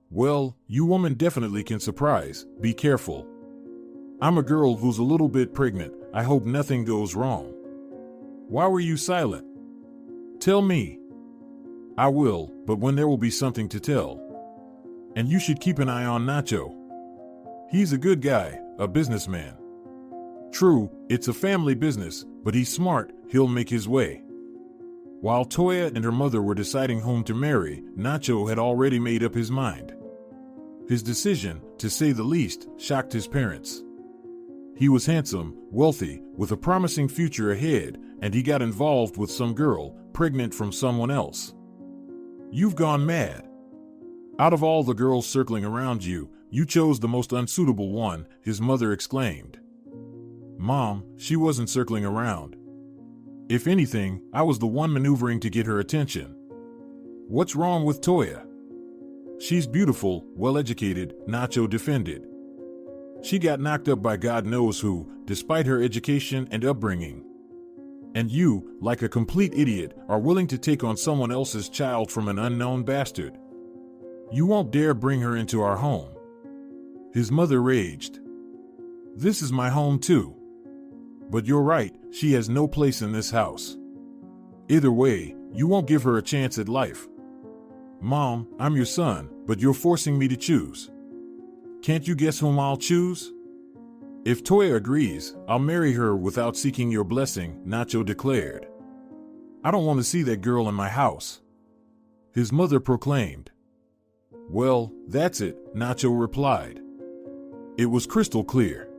Well, you woman definitely can surprise, be careful. I'm a girl who's a little bit pregnant. I hope nothing goes wrong. Why were you silent? Tell me. I will, but when there will be something to tell. And you should keep an eye on Nacho. He's a good guy, a businessman. True, it's a family business, but he's smart, he'll make his way. While Toya and her mother were deciding whom to marry, Nacho had already made up his mind. His decision, to say the least, shocked his parents. He was handsome, wealthy, with a promising future ahead, and he got involved with some girl, pregnant from someone else. You've gone mad. Out of all the girls circling around you, you chose the most unsuitable one, his mother exclaimed. Mom, she wasn't circling around. If anything, I was the one maneuvering to get her attention. What's wrong with Toya? She's beautiful, well-educated, Nacho defended. She got knocked up by God knows who, despite her education and upbringing. And you, like a complete idiot, are willing to take on someone else's child from an unknown bastard. You won't dare bring her into our home. His mother raged. This is my home too. But you're right, she has no place in this house. Either way, you won't give her a chance at life. Mom, I'm your son, but you're forcing me to choose. Can't you guess whom I'll choose? If Toya agrees, I'll marry her without seeking your blessing, Nacho declared. I don't want to see that girl in my house. His mother proclaimed. Well, that's it, Nacho replied. It was crystal clear.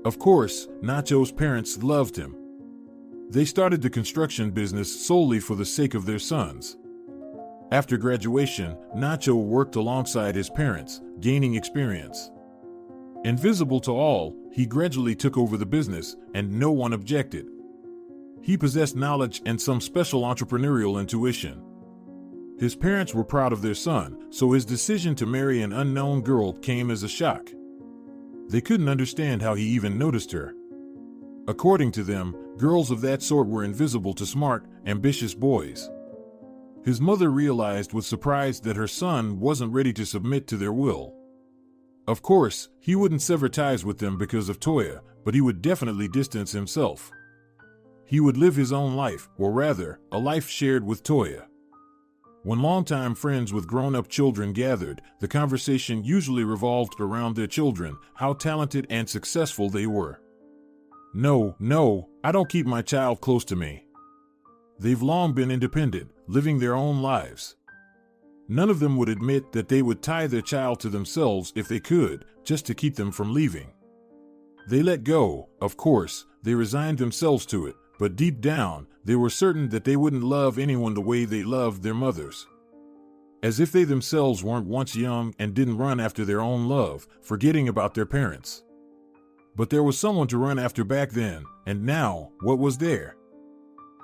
Of course, Nacho's parents loved him. They started the construction business solely for the sake of their sons. After graduation, Nacho worked alongside his parents, gaining experience. Invisible to all, he gradually took over the business, and no one objected. He possessed knowledge and some special entrepreneurial intuition. His parents were proud of their son, so his decision to marry an unknown girl came as a shock. They couldn't understand how he even noticed her. According to them, girls of that sort were invisible to smart, ambitious boys. His mother realized with surprise that her son wasn't ready to submit to their will. Of course, he wouldn't sever ties with them because of Toya, but he would definitely distance himself. He would live his own life, or rather, a life shared with Toya. When longtime friends with grown-up children gathered, the conversation usually revolved around their children, how talented and successful they were. No, I don't keep my child close to me. They've long been independent, living their own lives. None of them would admit that they would tie their child to themselves if they could, just to keep them from leaving. They let go, of course, they resigned themselves to it, but deep down, they were certain that they wouldn't love anyone the way they loved their mothers. As if they themselves weren't once young and didn't run after their own love, forgetting about their parents. But there was someone to run after back then, and now, what was there?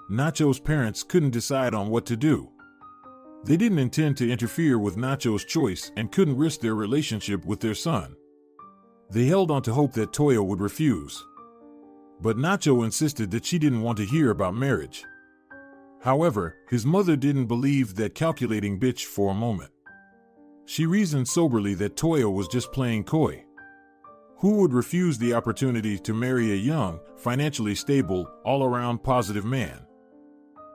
Nacho's parents couldn't decide on what to do. They didn't intend to interfere with Nacho's choice and couldn't risk their relationship with their son. They held on to hope that Toya would refuse. But Nacho insisted that she didn't want to hear about marriage. However, his mother didn't believe that calculating bitch for a moment. She reasoned soberly that Toya was just playing coy. Who would refuse the opportunity to marry a young, financially stable, all-around positive man?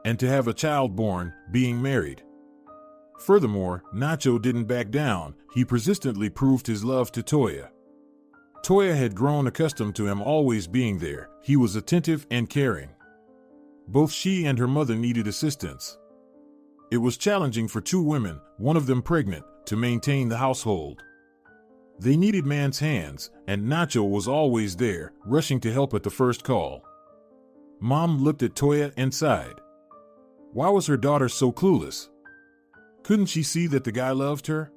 And to have a child born, being married. Furthermore, Nacho didn't back down, he persistently proved his love to Toya. Toya had grown accustomed to him always being there, he was attentive and caring. Both she and her mother needed assistance. It was challenging for two women, one of them pregnant, to maintain the household. They needed man's hands, and Nacho was always there, rushing to help at the first call. Mom looked at Toya and sighed. Why was her daughter so clueless? Couldn't she see that the guy loved her?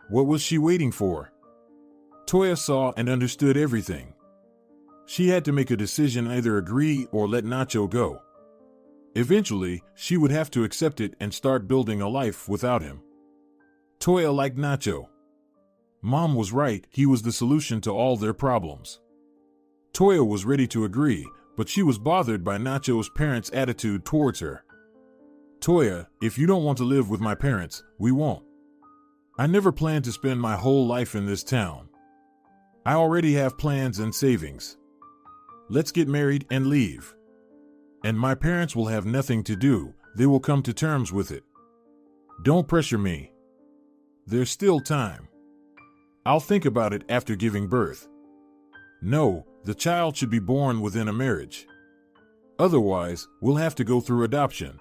What was she waiting for? Toya saw and understood everything. She had to make a decision, either agree or let Nacho go. Eventually, she would have to accept it and start building a life without him. Toya liked Nacho. Mom was right, he was the solution to all their problems. Toya was ready to agree, but she was bothered by Nacho's parents' attitude towards her. Toya, if you don't want to live with my parents, we won't. I never planned to spend my whole life in this town. I already have plans and savings. Let's get married and leave. And my parents will have nothing to do, they will come to terms with it. Don't pressure me. There's still time. I'll think about it after giving birth. No, the child should be born within a marriage. Otherwise, we'll have to go through adoption.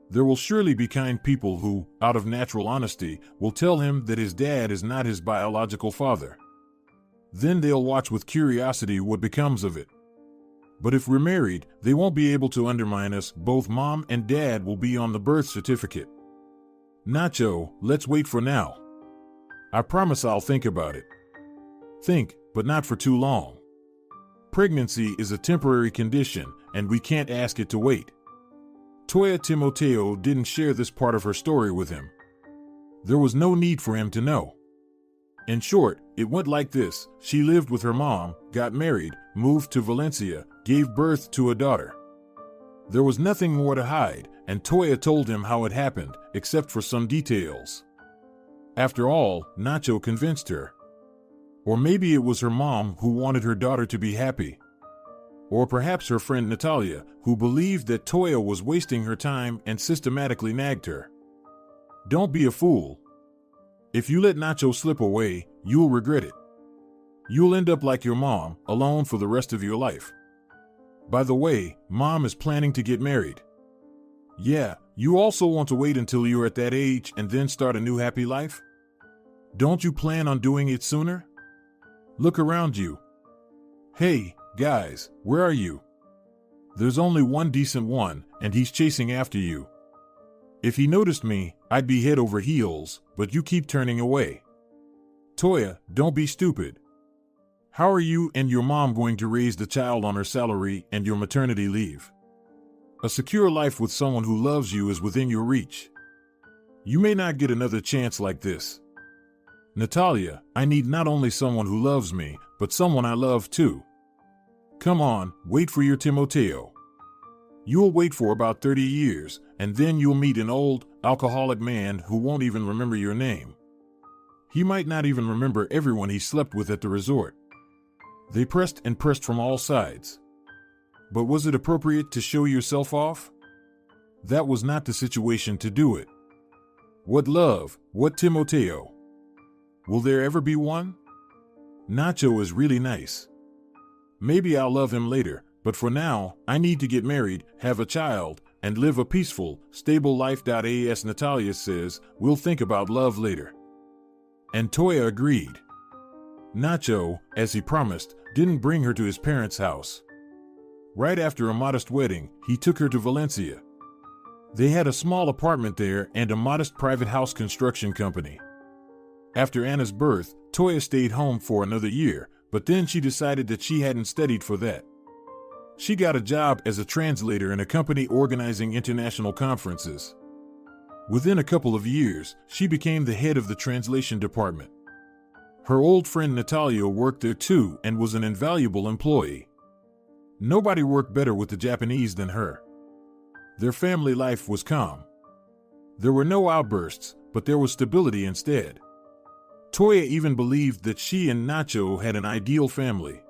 There will surely be kind people who, out of natural honesty, will tell him that his dad is not his biological father. Then they'll watch with curiosity what becomes of it. But if we're married, they won't be able to undermine us. Both mom and dad will be on the birth certificate. Nacho, let's wait for now. I promise I'll think about it. Think, but not for too long. Pregnancy is a temporary condition, and we can't ask it to wait. Toya Timoteo didn't share this part of her story with him. There was no need for him to know. In short, it went like this. She lived with her mom, got married, moved to Valencia, gave birth to a daughter. There was nothing more to hide, and Toya told him how it happened, except for some details. After all, Nacho convinced her. Or maybe it was her mom who wanted her daughter to be happy. Or perhaps her friend Natalia, who believed that Toya was wasting her time and systematically nagged her. Don't be a fool. If you let Nacho slip away, you'll regret it. You'll end up like your mom, alone for the rest of your life. By the way, mom is planning to get married. Yeah, you also want to wait until you're at that age and then start a new happy life? Don't you plan on doing it sooner? Look around you. Hey, guys, where are you? There's only one decent one, and he's chasing after you. If he noticed me, I'd be head over heels, but you keep turning away. Toya, don't be stupid. How are you and your mom going to raise the child on her salary and your maternity leave? A secure life with someone who loves you is within your reach. You may not get another chance like this. Natalia, I need not only someone who loves me, but someone I love too. Come on, wait for your Timoteo. You'll wait for about 30 years, and then you'll meet an old, alcoholic man who won't even remember your name. He might not even remember everyone he slept with at the resort. They pressed and pressed from all sides. But was it appropriate to show yourself off? That was not the situation to do it. What love, what Timoteo? Will there ever be one? Nacho is really nice. Maybe I'll love him later, but for now, I need to get married, have a child, and live a peaceful, stable life. As Natalia says, we'll think about love later. And Toya agreed. Nacho, as he promised, didn't bring her to his parents' house. Right after a modest wedding, he took her to Valencia. They had a small apartment there and a modest private house construction company. After Anna's birth, Toya stayed home for another year, but then she decided that she hadn't studied for that. She got a job as a translator in a company organizing international conferences. Within a couple of years, she became the head of the translation department. Her old friend Natalia worked there too and was an invaluable employee. Nobody worked better with the Japanese than her. Their family life was calm. There were no outbursts, but there was stability instead. Toya even believed that she and Nacho had an ideal family.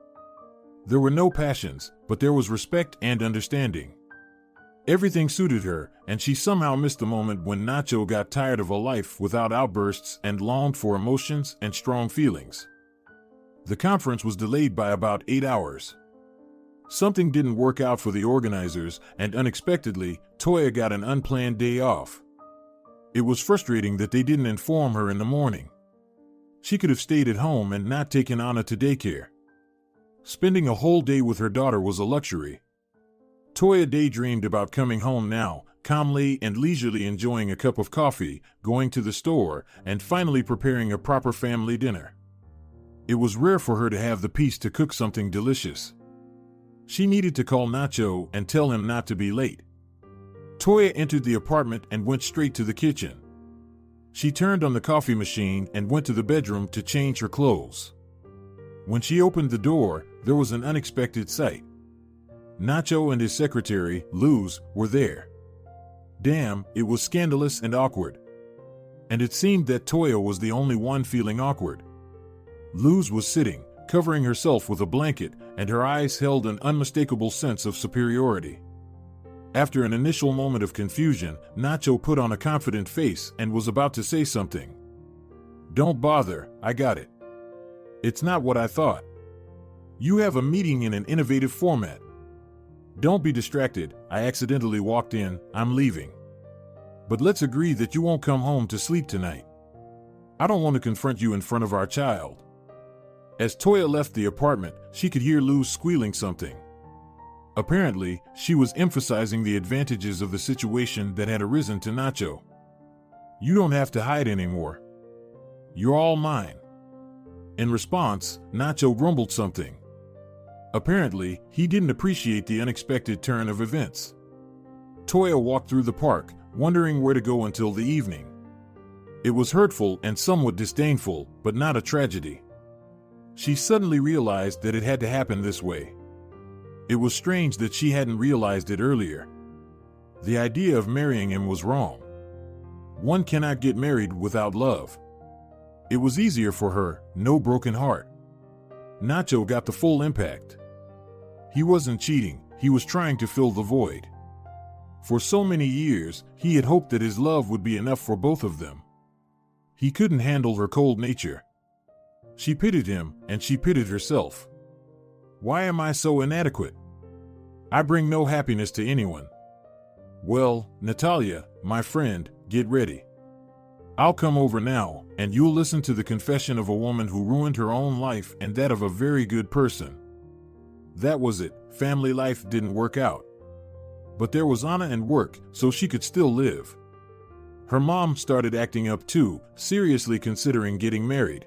There were no passions, but there was respect and understanding. Everything suited her, and she somehow missed the moment when Nacho got tired of a life without outbursts and longed for emotions and strong feelings. The conference was delayed by about 8 hours. Something didn't work out for the organizers, and unexpectedly, Toya got an unplanned day off. It was frustrating that they didn't inform her in the morning. She could have stayed at home and not taken Anna to daycare. Spending a whole day with her daughter was a luxury. Toya daydreamed about coming home now, calmly and leisurely enjoying a cup of coffee, going to the store, and finally preparing a proper family dinner. It was rare for her to have the peace to cook something delicious. She needed to call Nacho and tell him not to be late. Toya entered the apartment and went straight to the kitchen. She turned on the coffee machine and went to the bedroom to change her clothes. When she opened the door, there was an unexpected sight. Nacho and his secretary, Luz, were there. Damn, it was scandalous and awkward. And it seemed that Toya was the only one feeling awkward. Luz was sitting, covering herself with a blanket, and her eyes held an unmistakable sense of superiority. After an initial moment of confusion, Nacho put on a confident face and was about to say something. "Don't bother, I got it. It's not what I thought. You have a meeting in an innovative format. Don't be distracted, I accidentally walked in, I'm leaving. But let's agree that you won't come home to sleep tonight. I don't want to confront you in front of our child." As Toya left the apartment, she could hear Luz squealing something. Apparently, she was emphasizing the advantages of the situation that had arisen to Nacho. "You don't have to hide anymore. You're all mine." In response, Nacho grumbled something. Apparently, he didn't appreciate the unexpected turn of events. Toya walked through the park, wondering where to go until the evening. It was hurtful and somewhat disdainful, but not a tragedy. She suddenly realized that it had to happen this way. It was strange that she hadn't realized it earlier. The idea of marrying him was wrong. One cannot get married without love. It was easier for her, no broken heart. Nacho got the full impact. He wasn't cheating, he was trying to fill the void. For so many years, he had hoped that his love would be enough for both of them. He couldn't handle her cold nature. She pitied him, and she pitied herself. Why am I so inadequate? I bring no happiness to anyone. Well, Natalia, my friend, get ready. I'll come over now, and you'll listen to the confession of a woman who ruined her own life and that of a very good person. That was it, family life didn't work out. But there was Anna and work, so she could still live. Her mom started acting up too, seriously considering getting married.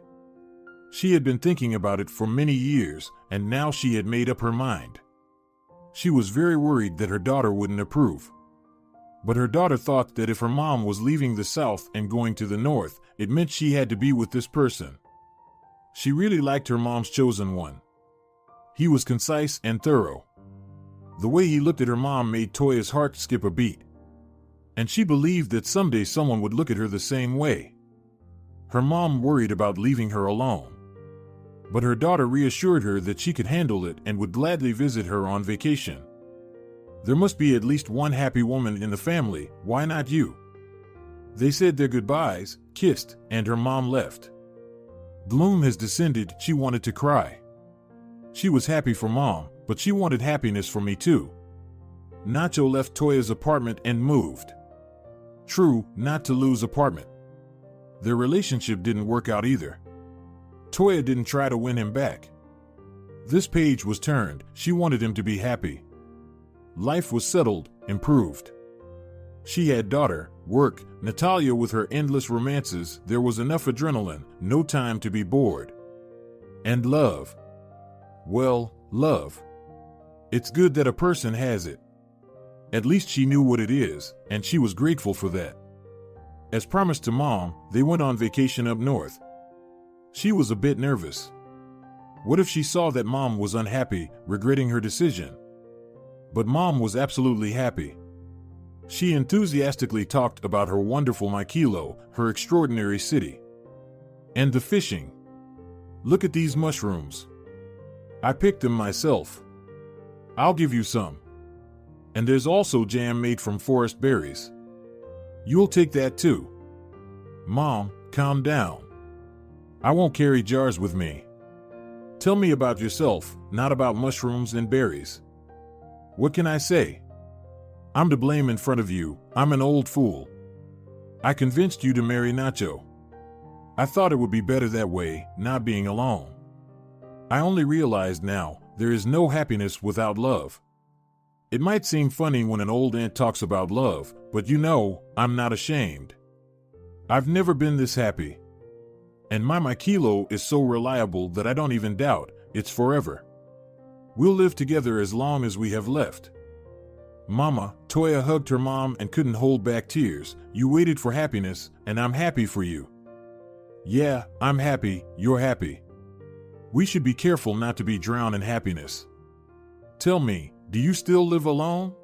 She had been thinking about it for many years, and now she had made up her mind. She was very worried that her daughter wouldn't approve. But her daughter thought that if her mom was leaving the South and going to the North, it meant she had to be with this person. She really liked her mom's chosen one. He was concise and thorough. The way he looked at her mom made Toya's heart skip a beat. And she believed that someday someone would look at her the same way. Her mom worried about leaving her alone. But her daughter reassured her that she could handle it and would gladly visit her on vacation. There must be at least one happy woman in the family, why not you? They said their goodbyes, kissed, and her mom left. Gloom has descended, she wanted to cry. She was happy for mom, but she wanted happiness for me too. Nacho left Toya's apartment and moved. True, not to Lou's apartment. Their relationship didn't work out either. Toya didn't try to win him back. This page was turned, she wanted him to be happy. Life was settled, improved. She had daughter, work, Natalia with her endless romances, there was enough adrenaline, no time to be bored. And love. Well, love. It's good that a person has it. At least she knew what it is, and she was grateful for that. As promised to mom, they went on vacation up north. She was a bit nervous. What if she saw that mom was unhappy, regretting her decision? But mom was absolutely happy. She enthusiastically talked about her wonderful Maikilo, her extraordinary city. And the fishing. Look at these mushrooms. I picked them myself. I'll give you some. And there's also jam made from forest berries. You'll take that too. Mom, calm down. I won't carry jars with me. Tell me about yourself, not about mushrooms and berries. What can I say? I'm to blame in front of you, I'm an old fool. I convinced you to marry Nacho. I thought it would be better that way, not being alone. I only realized now, there is no happiness without love. It might seem funny when an old aunt talks about love, but you know, I'm not ashamed. I've never been this happy. And my Maikilo is so reliable that I don't even doubt, it's forever. We'll live together as long as we have left. Mama, Toya hugged her mom and couldn't hold back tears. You waited for happiness, and I'm happy for you. Yeah, I'm happy, you're happy. We should be careful not to be drowned in happiness. Tell me, do you still live alone?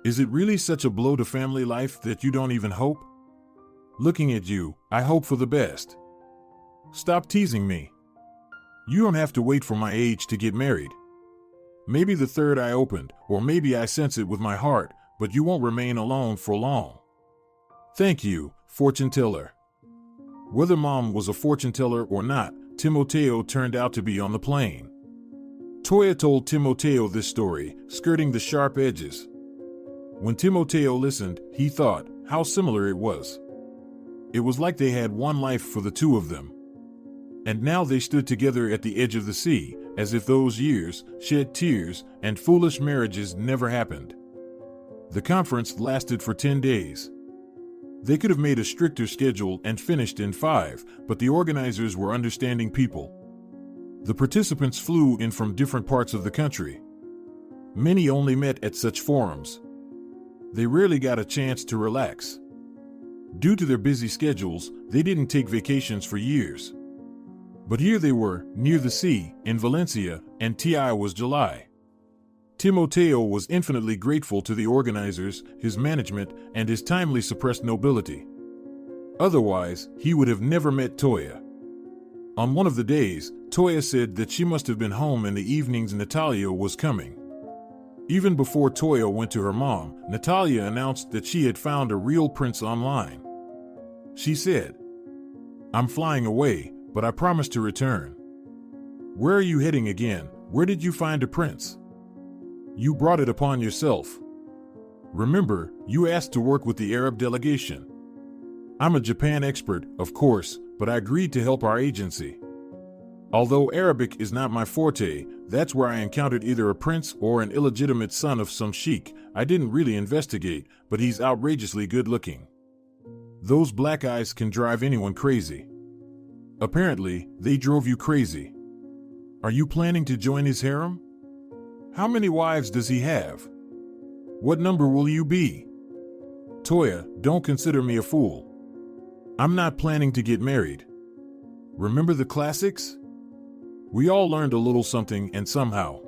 Is it really such a blow to family life that you don't even hope? Looking at you, I hope for the best. Stop teasing me. You don't have to wait for my age to get married. Maybe the third eye opened, or maybe I sense it with my heart, but you won't remain alone for long. Thank you, fortune teller. Whether Mom was a fortune teller or not, Timoteo turned out to be on the plane. Toya told Timoteo this story, skirting the sharp edges. When Timoteo listened, he thought how similar it was. It was like they had one life for the two of them. And now they stood together at the edge of the sea, as if those years, shed tears, and foolish marriages never happened. The conference lasted for 10 days. They could have made a stricter schedule and finished in 5, but the organizers were understanding people. The participants flew in from different parts of the country. Many only met at such forums. They rarely got a chance to relax. Due to their busy schedules, they didn't take vacations for years. But here they were, near the sea, in Valencia, and TI was July. Timoteo was infinitely grateful to the organizers, his management, and his timely suppressed nobility. Otherwise, he would have never met Toya. On one of the days, Toya said that she must have been home in the evenings Natalia was coming. Even before Toya went to her mom, Natalia announced that she had found a real prince online. She said, "I'm flying away, but I promise to return." "Where are you heading again? Where did you find a prince?" "You brought it upon yourself. Remember, you asked to work with the Arab delegation. I'm a Japan expert, of course, but I agreed to help our agency. Although Arabic is not my forte, that's where I encountered either a prince or an illegitimate son of some sheik. I didn't really investigate, but he's outrageously good looking. Those black eyes can drive anyone crazy. Apparently, they drove you crazy. Are you planning to join his harem? How many wives does he have? What number will you be? Toya, don't consider me a fool. I'm not planning to get married. Remember the classics? We all learned a little something and somehow.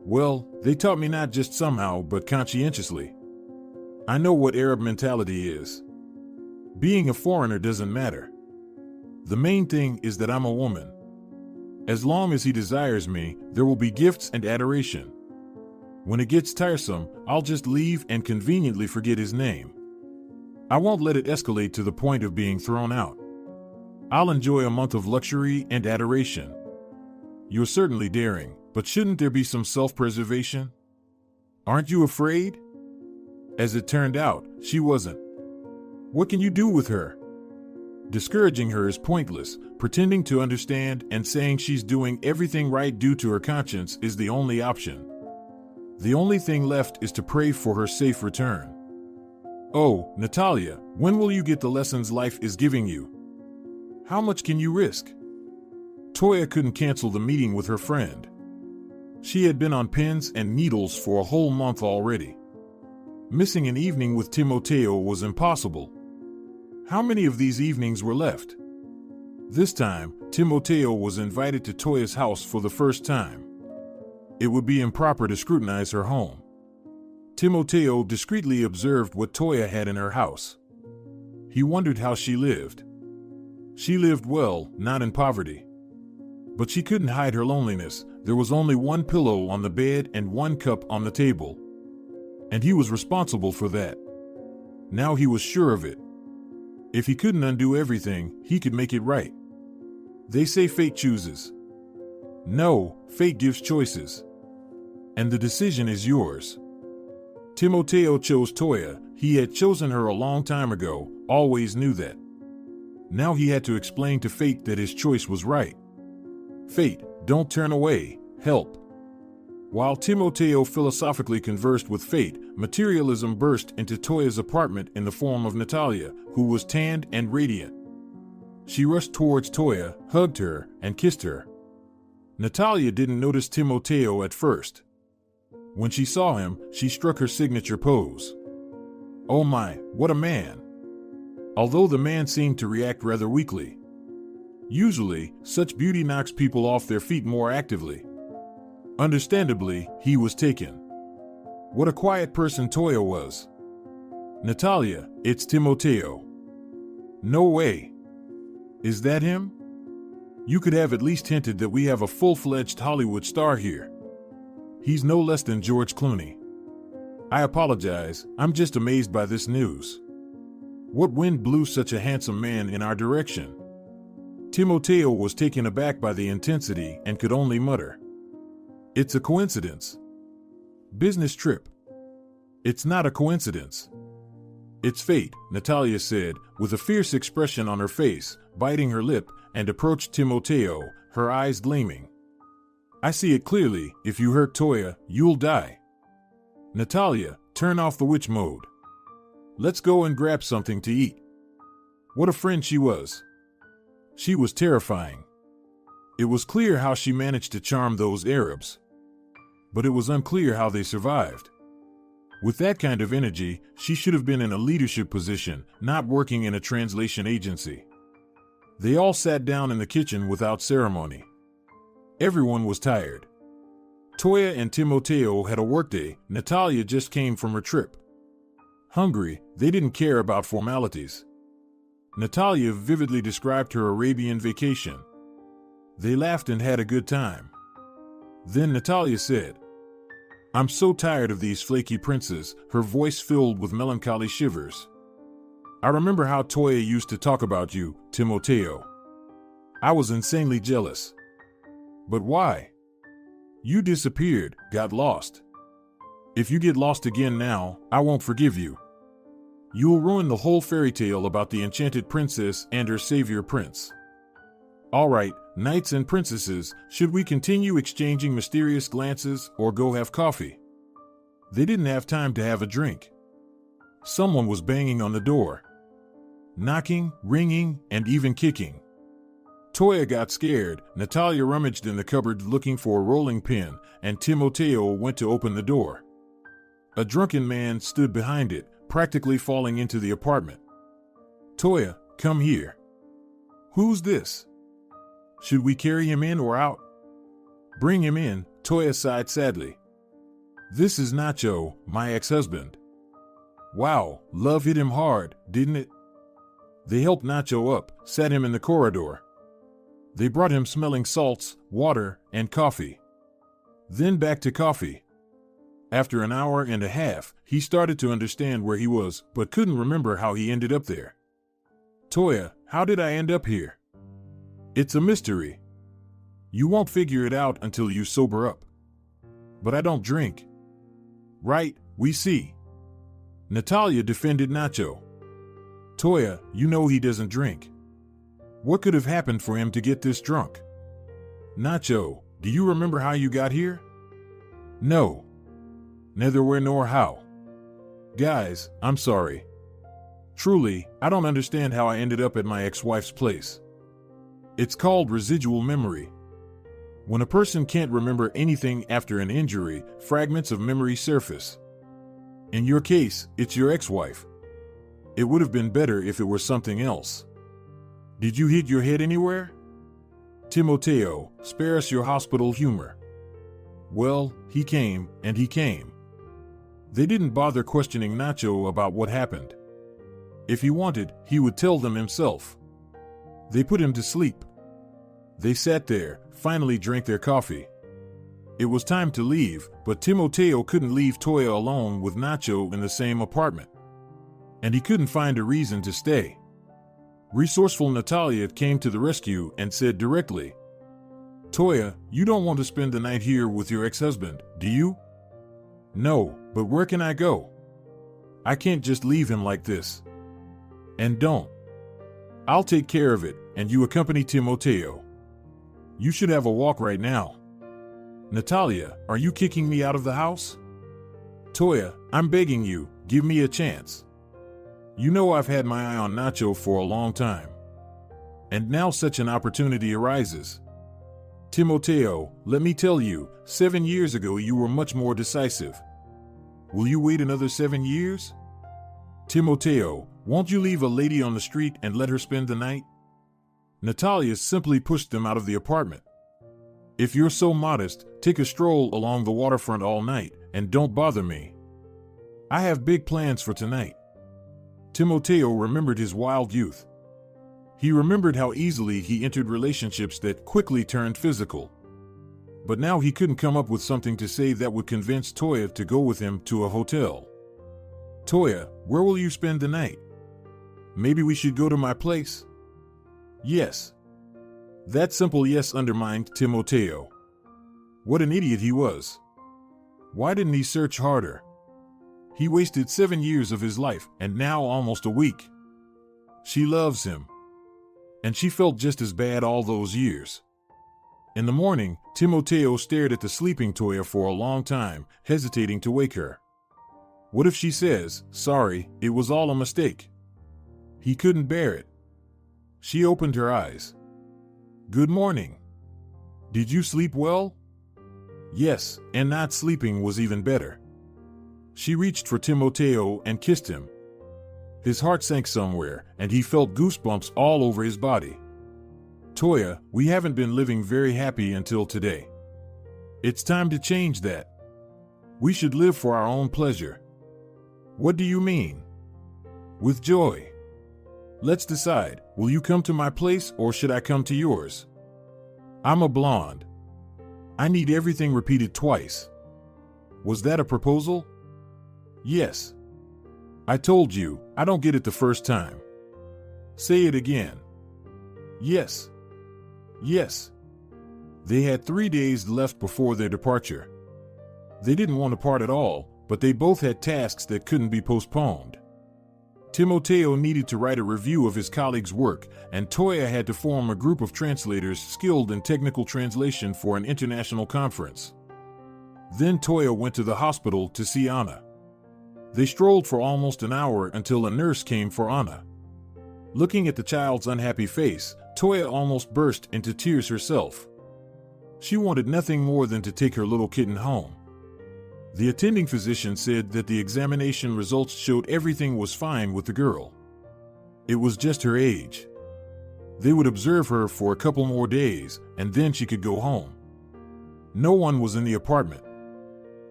Well, they taught me not just somehow but conscientiously. I know what Arab mentality is. Being a foreigner doesn't matter. The main thing is that I'm a woman. As long as he desires me, there will be gifts and adoration. When it gets tiresome, I'll just leave and conveniently forget his name. I won't let it escalate to the point of being thrown out. I'll enjoy a month of luxury and adoration. You're certainly daring, but shouldn't there be some self-preservation? Aren't you afraid? As it turned out, she wasn't. What can you do with her? Discouraging her is pointless. Pretending to understand and saying she's doing everything right due to her conscience is the only option. The only thing left is to pray for her safe return. Oh, Natalia, when will you get the lessons life is giving you? How much can you risk? Toya couldn't cancel the meeting with her friend. She had been on pins and needles for a whole month already. Missing an evening with Timoteo was impossible. How many of these evenings were left? This time, Timoteo was invited to Toya's house for the first time. It would be improper to scrutinize her home. Timoteo discreetly observed what Toya had in her house. He wondered how she lived. She lived well, not in poverty. But she couldn't hide her loneliness. There was only one pillow on the bed and one cup on the table. And he was responsible for that. Now he was sure of it. If he couldn't undo everything, he could make it right. They say fate chooses. No, fate gives choices. And the decision is yours. Timoteo chose Toya. He had chosen her a long time ago, always knew that. Now he had to explain to fate that his choice was right. Fate, don't turn away, help. While Timoteo philosophically conversed with fate, materialism burst into Toya's apartment in the form of Natalia, who was tanned and radiant. She rushed towards Toya, hugged her, and kissed her. Natalia didn't notice Timoteo at first. When she saw him, she struck her signature pose. Oh my, what a man! Although the man seemed to react rather weakly. Usually, such beauty knocks people off their feet more actively. Understandably, he was taken. What a quiet person Toya was. Natalia, it's Timoteo. No way. Is that him? You could have at least hinted that we have a full-fledged Hollywood star here. He's no less than George Clooney. I apologize, I'm just amazed by this news. What wind blew such a handsome man in our direction? Timoteo was taken aback by the intensity and could only mutter, "It's a coincidence. Business trip." "It's not a coincidence. It's fate," Natalia said, with a fierce expression on her face, biting her lip, and approached Timoteo, her eyes gleaming. "I see it clearly, if you hurt Toya, you'll die. Natalia, turn off the witch mode. Let's go and grab something to eat." What a friend she was. She was terrifying. It was clear how she managed to charm those Arabs. But it was unclear how they survived. With that kind of energy, she should have been in a leadership position, not working in a translation agency. They all sat down in the kitchen without ceremony. Everyone was tired. Toya and Timoteo had a workday. Natalia just came from her trip. Hungry, they didn't care about formalities. Natalia vividly described her Arabian vacation. They laughed and had a good time. Then Natalia said, "I'm so tired of these flaky princes," her voice filled with melancholy shivers. "I remember how Toya used to talk about you, Timoteo. I was insanely jealous. But why? You disappeared, got lost. If you get lost again now, I won't forgive you. You'll ruin the whole fairy tale about the enchanted princess and her savior prince. All right, knights and princesses, should we continue exchanging mysterious glances or go have coffee?" They didn't have time to have a drink. Someone was banging on the door. Knocking, ringing, and even kicking. Toya got scared. Natalia rummaged in the cupboard looking for a rolling pin, and Timoteo went to open the door. A drunken man stood behind it, practically falling into the apartment. "Toya, come here." "Who's this? Should we carry him in or out?" "Bring him in," Toya sighed sadly. "This is Nacho, my ex-husband." Wow, love hit him hard, didn't it? They helped Nacho up, sat him in the corridor. They brought him smelling salts, water, and coffee. Then back to coffee. After an hour and a half, he started to understand where he was, but couldn't remember how he ended up there. "Toya, how did I end up here?" "It's a mystery. You won't figure it out until you sober up." "But I don't drink." "Right, we see." Natalia defended Nacho. "Toya, you know he doesn't drink. What could have happened for him to get this drunk?" "Nacho, do you remember how you got here?" "No. Neither where nor how. Guys, I'm sorry. Truly, I don't understand how I ended up at my ex-wife's place. It's called residual memory. When a person can't remember anything after an injury, fragments of memory surface. In your case, it's your ex-wife. It would have been better if it were something else. Did you hit your head anywhere?" "Timoteo, spare us your hospital humor." "Well, he came, and he came." They didn't bother questioning Nacho about what happened. If he wanted, he would tell them himself. They put him to sleep. They sat there, finally drank their coffee. It was time to leave, but Timoteo couldn't leave Toya alone with Nacho in the same apartment. And he couldn't find a reason to stay. Resourceful Natalia came to the rescue and said directly, "Toya, you don't want to spend the night here with your ex-husband, do you?" "No, but where can I go? I can't just leave him like this." "And don't. I'll take care of it, and you accompany Timoteo. You should have a walk right now." "Natalia, are you kicking me out of the house?" "Toya, I'm begging you, give me a chance. You know I've had my eye on Nacho for a long time. And now such an opportunity arises. Timoteo, let me tell you, 7 years ago you were much more decisive. Will you wait another 7 years? Timoteo, won't you leave a lady on the street and let her spend the night?" Natalia simply pushed them out of the apartment. "If you're so modest, take a stroll along the waterfront all night, and don't bother me. I have big plans for tonight." Timoteo remembered his wild youth. He remembered how easily he entered relationships that quickly turned physical. But now he couldn't come up with something to say that would convince Toya to go with him to a hotel. Toya, where will you spend the night? Maybe we should go to my place? Yes. That simple yes undermined Timoteo. What an idiot he was. Why didn't he search harder? He wasted 7 years of his life, and now almost a week. She loves him. And she felt just as bad all those years. In the morning, Timoteo stared at the sleeping Toya for a long time, hesitating to wake her. What if she says, "Sorry, it was all a mistake"? He couldn't bear it. She opened her eyes. "Good morning. Did you sleep well?" Yes, and not sleeping was even better. She reached for Timoteo and kissed him. His heart sank somewhere, and he felt goosebumps all over his body. Toya, we haven't been living very happy until today. It's time to change that. We should live for our own pleasure. What do you mean? With joy. Let's decide, will you come to my place or should I come to yours? I'm a blonde. I need everything repeated twice. Was that a proposal? Yes. I told you, I don't get it the first time. Say it again. Yes. Yes. They had 3 days left before their departure. They didn't want to part at all, but they both had tasks that couldn't be postponed. Timoteo needed to write a review of his colleagues' work, and Toya had to form a group of translators skilled in technical translation for an international conference. Then Toya went to the hospital to see Anna. They strolled for almost an hour until a nurse came for Anna. Looking at the child's unhappy face, Toya almost burst into tears herself. She wanted nothing more than to take her little kitten home. The attending physician said that the examination results showed everything was fine with the girl. It was just her age. They would observe her for a couple more days, and then she could go home. No one was in the apartment.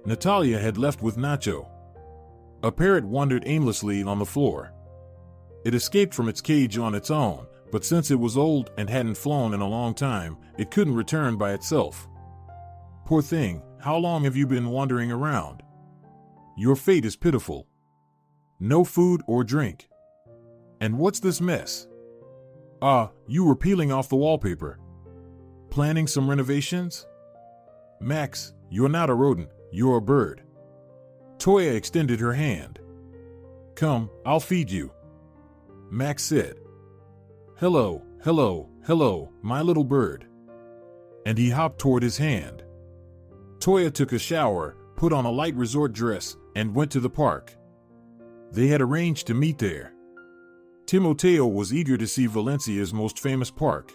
Natalia had left with Nacho. A parrot wandered aimlessly on the floor. It escaped from its cage on its own, but since it was old and hadn't flown in a long time, it couldn't return by itself. Poor thing, how long have you been wandering around? Your fate is pitiful. No food or drink. And what's this mess? You were peeling off the wallpaper. Planning some renovations? Max, you're not a rodent, you're a bird. Toya extended her hand. Come, I'll feed you. Max said. Hello, hello, hello, my little bird. And he hopped toward his hand. Toya took a shower, put on a light resort dress, and went to the park. They had arranged to meet there. Timoteo was eager to see Valencia's most famous park.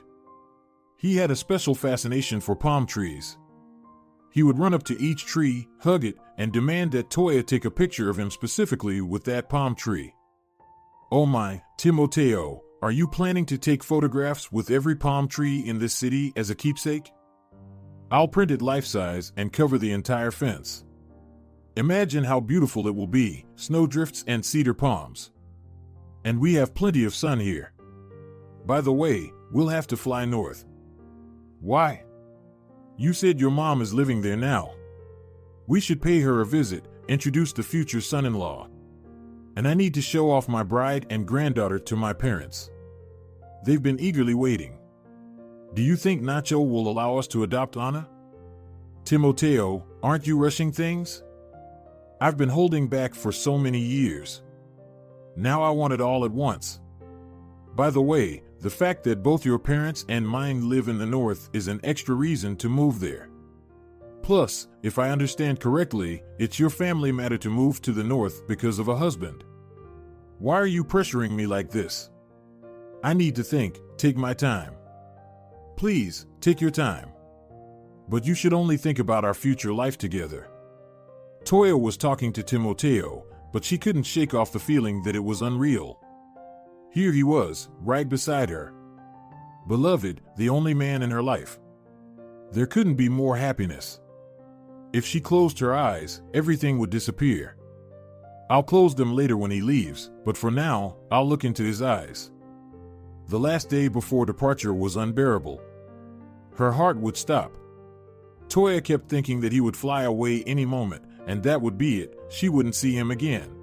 He had a special fascination for palm trees. He would run up to each tree, hug it, and demand that Toya take a picture of him specifically with that palm tree. Oh my, Timoteo, are you planning to take photographs with every palm tree in this city as a keepsake? I'll print it life-size and cover the entire fence. Imagine how beautiful it will be, snowdrifts and cedar palms. And we have plenty of sun here. By the way, we'll have to fly north. Why? You said your mom is living there now. We should pay her a visit, introduce the future son-in-law. And I need to show off my bride and granddaughter to my parents. They've been eagerly waiting. Do you think Nacho will allow us to adopt Anna? Timoteo, aren't you rushing things? I've been holding back for so many years. Now I want it all at once. By the way, the fact that both your parents and mine live in the north is an extra reason to move there. Plus, if I understand correctly, it's your family matter to move to the north because of a husband. Why are you pressuring me like this? I need to think, take my time. Please, take your time. But you should only think about our future life together. Toya was talking to Timoteo, but she couldn't shake off the feeling that it was unreal. Here he was, right beside her. Beloved, the only man in her life. There couldn't be more happiness. If she closed her eyes, everything would disappear. I'll close them later when he leaves, but for now, I'll look into his eyes. The last day before departure was unbearable. Her heart would stop. Toya kept thinking that he would fly away any moment, and that would be it. She wouldn't see him again.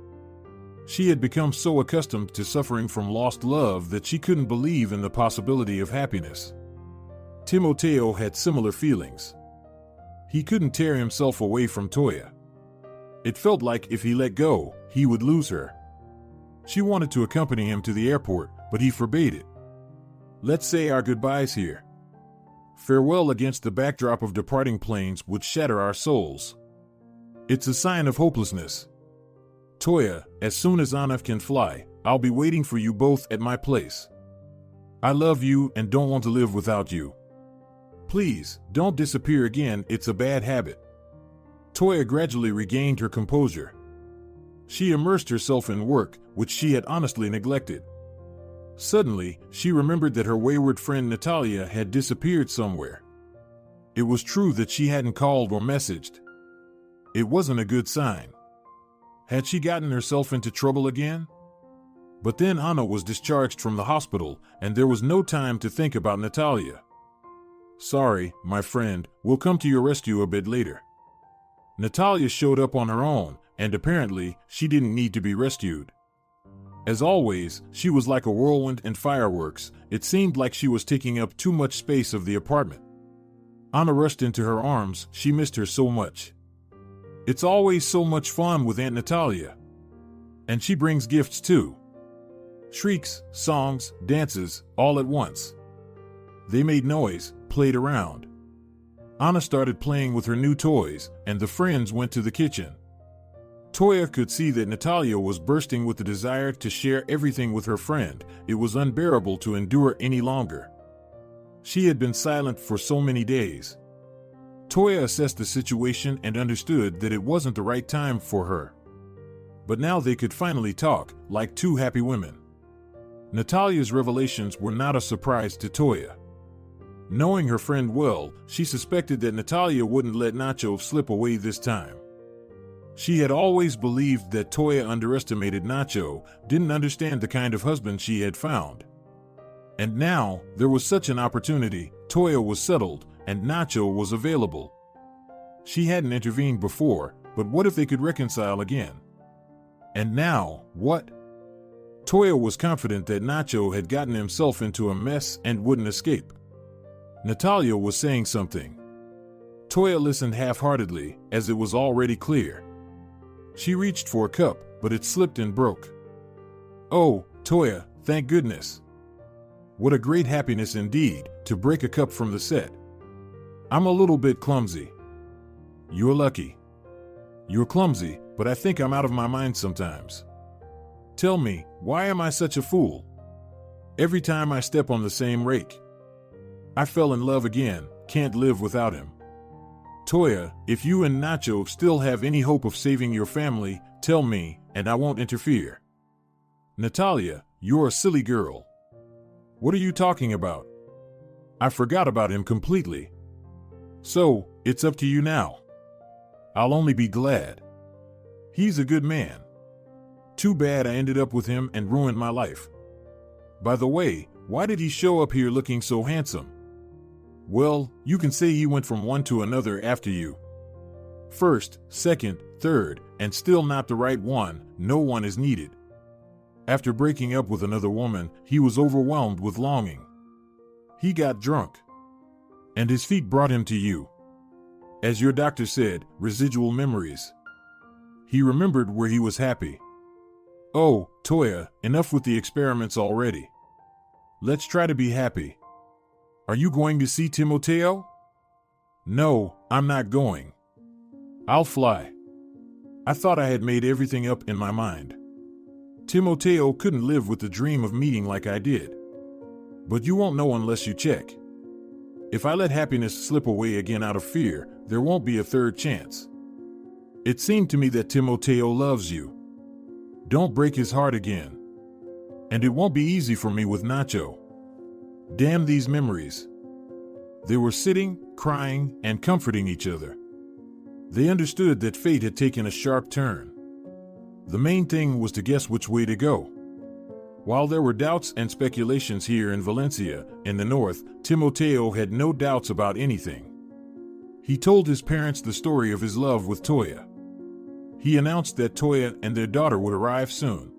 She had become so accustomed to suffering from lost love that she couldn't believe in the possibility of happiness. Timoteo had similar feelings. He couldn't tear himself away from Toya. It felt like if he let go, he would lose her. She wanted to accompany him to the airport, but he forbade it. Let's say our goodbyes here. Farewell against the backdrop of departing planes would shatter our souls. It's a sign of hopelessness. Toya, as soon as Anna can fly, I'll be waiting for you both at my place. I love you and don't want to live without you. Please, don't disappear again, it's a bad habit. Toya gradually regained her composure. She immersed herself in work, which she had honestly neglected. Suddenly, she remembered that her wayward friend Natalia had disappeared somewhere. It was true that she hadn't called or messaged. It wasn't a good sign. Had she gotten herself into trouble again? But then Anna was discharged from the hospital, and there was no time to think about Natalia. Sorry, my friend, we'll come to your rescue a bit later. Natalia showed up on her own, and apparently, she didn't need to be rescued. As always, she was like a whirlwind and fireworks. It seemed like she was taking up too much space of the apartment. Anna rushed into her arms. She missed her so much. It's always so much fun with Aunt Natalia. And she brings gifts too. Shrieks, songs, dances, all at once. They made noise, played around. Anna started playing with her new toys, and the friends went to the kitchen. Toya could see that Natalia was bursting with the desire to share everything with her friend. It was unbearable to endure any longer. She had been silent for so many days. Toya assessed the situation and understood that it wasn't the right time for her. But now they could finally talk, like two happy women. Natalia's revelations were not a surprise to Toya. Knowing her friend well, she suspected that Natalia wouldn't let Nacho slip away this time. She had always believed that Toya underestimated Nacho, didn't understand the kind of husband she had found. And now, there was such an opportunity. Toya was settled, and Nacho was available. She hadn't intervened before, but what if they could reconcile again? And now, what? Toya was confident that Nacho had gotten himself into a mess and wouldn't escape. Natalia was saying something. Toya listened half-heartedly, as it was already clear. She reached for a cup, but it slipped and broke. Oh, Toya, thank goodness. What a great happiness indeed, to break a cup from the set. I'm a little bit clumsy. You're lucky. You're clumsy, but I think I'm out of my mind sometimes. Tell me, why am I such a fool? Every time I step on the same rake. I fell in love again, can't live without him. Toya, if you and Nacho still have any hope of saving your family, tell me, and I won't interfere. Natalia, you're a silly girl. What are you talking about? I forgot about him completely. So, it's up to you now. I'll only be glad. He's a good man. Too bad I ended up with him and ruined my life. By the way, why did he show up here looking so handsome? Well, you can say he went from one to another after you. First, second, third, and still not the right one. No one is needed. After breaking up with another woman, he was overwhelmed with longing. He got drunk. And his feet brought him to you. As your doctor said, residual memories. He remembered where he was happy. Oh, Toya, enough with the experiments already. Let's try to be happy. Are you going to see Timoteo? No, I'm not going. I'll fly. I thought I had made everything up in my mind. Timoteo couldn't live with the dream of meeting like I did. But you won't know unless you check. If I let happiness slip away again out of fear, there won't be a third chance. It seemed to me that Timoteo loves you. Don't break his heart again. And it won't be easy for me with Nacho. Damn these memories. They were sitting, crying, and comforting each other. They understood that fate had taken a sharp turn. The main thing was to guess which way to go. While there were doubts and speculations here in Valencia, in the north, Timoteo had no doubts about anything. He told his parents the story of his love with Toya. He announced that Toya and their daughter would arrive soon.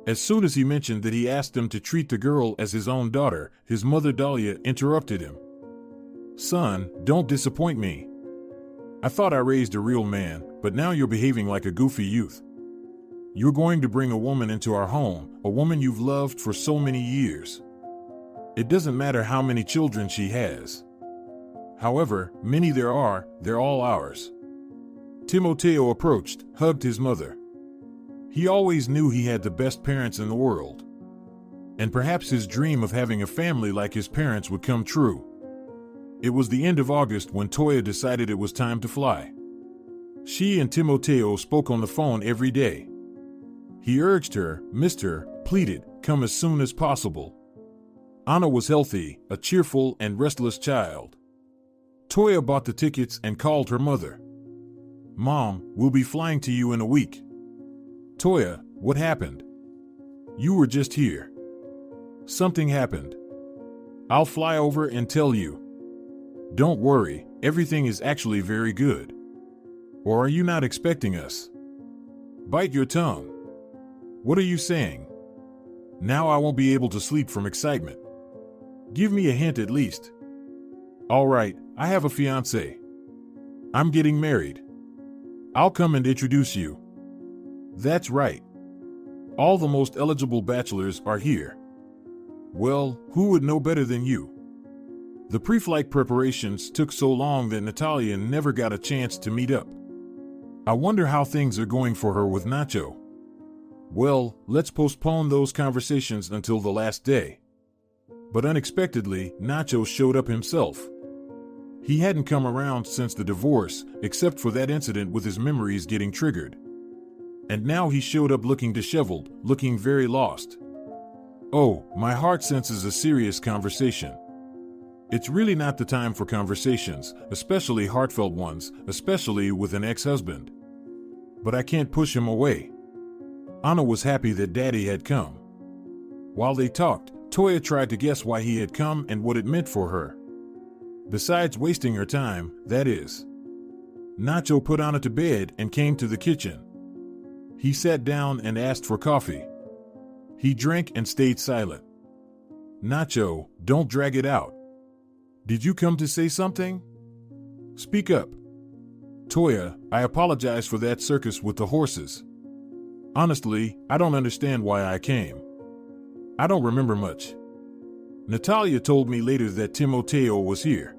As soon as he mentioned that he asked them to treat the girl as his own daughter, his mother Dalia interrupted him. "Son, don't disappoint me. I thought I raised a real man, but now you're behaving like a goofy youth. You're going to bring a woman into our home, a woman you've loved for so many years. It doesn't matter how many children she has. However many there are, they're all ours." Timoteo approached, hugged his mother. He always knew he had the best parents in the world. And perhaps his dream of having a family like his parents would come true. It was the end of August when Toya decided it was time to fly. She and Timoteo spoke on the phone every day. He urged her, missed her, pleaded, come as soon as possible. Anna was healthy, a cheerful and restless child. Toya bought the tickets and called her mother. "Mom, we'll be flying to you in a week." "Toya, what happened?" "You were just here." "Something happened. I'll fly over and tell you." "Don't worry, everything is actually very good." "Or are you not expecting us?" "Bite your tongue. What are you saying?" "Now I won't be able to sleep from excitement." "Give me a hint at least." "All right, I have a fiancé. I'm getting married. I'll come and introduce you." "That's right. All the most eligible bachelors are here." "Well, who would know better than you?" The pre-flight preparations took so long that Natalia never got a chance to meet up. I wonder how things are going for her with Nacho. Well, let's postpone those conversations until the last day. But unexpectedly, Nacho showed up himself. He hadn't come around since the divorce, except for that incident with his memories getting triggered. And now he showed up looking disheveled, looking very lost. Oh, my heart senses a serious conversation. It's really not the time for conversations, especially heartfelt ones, especially with an ex-husband. But I can't push him away. Anna was happy that Daddy had come. While they talked, Toya tried to guess why he had come and what it meant for her. Besides wasting her time, that is. Nacho put Anna to bed and came to the kitchen. He sat down and asked for coffee. He drank and stayed silent. "Nacho, don't drag it out. Did you come to say something? Speak up." "Toya, I apologize for that circus with the horses. Honestly, I don't understand why I came. I don't remember much. Natalia told me later that Timoteo was here.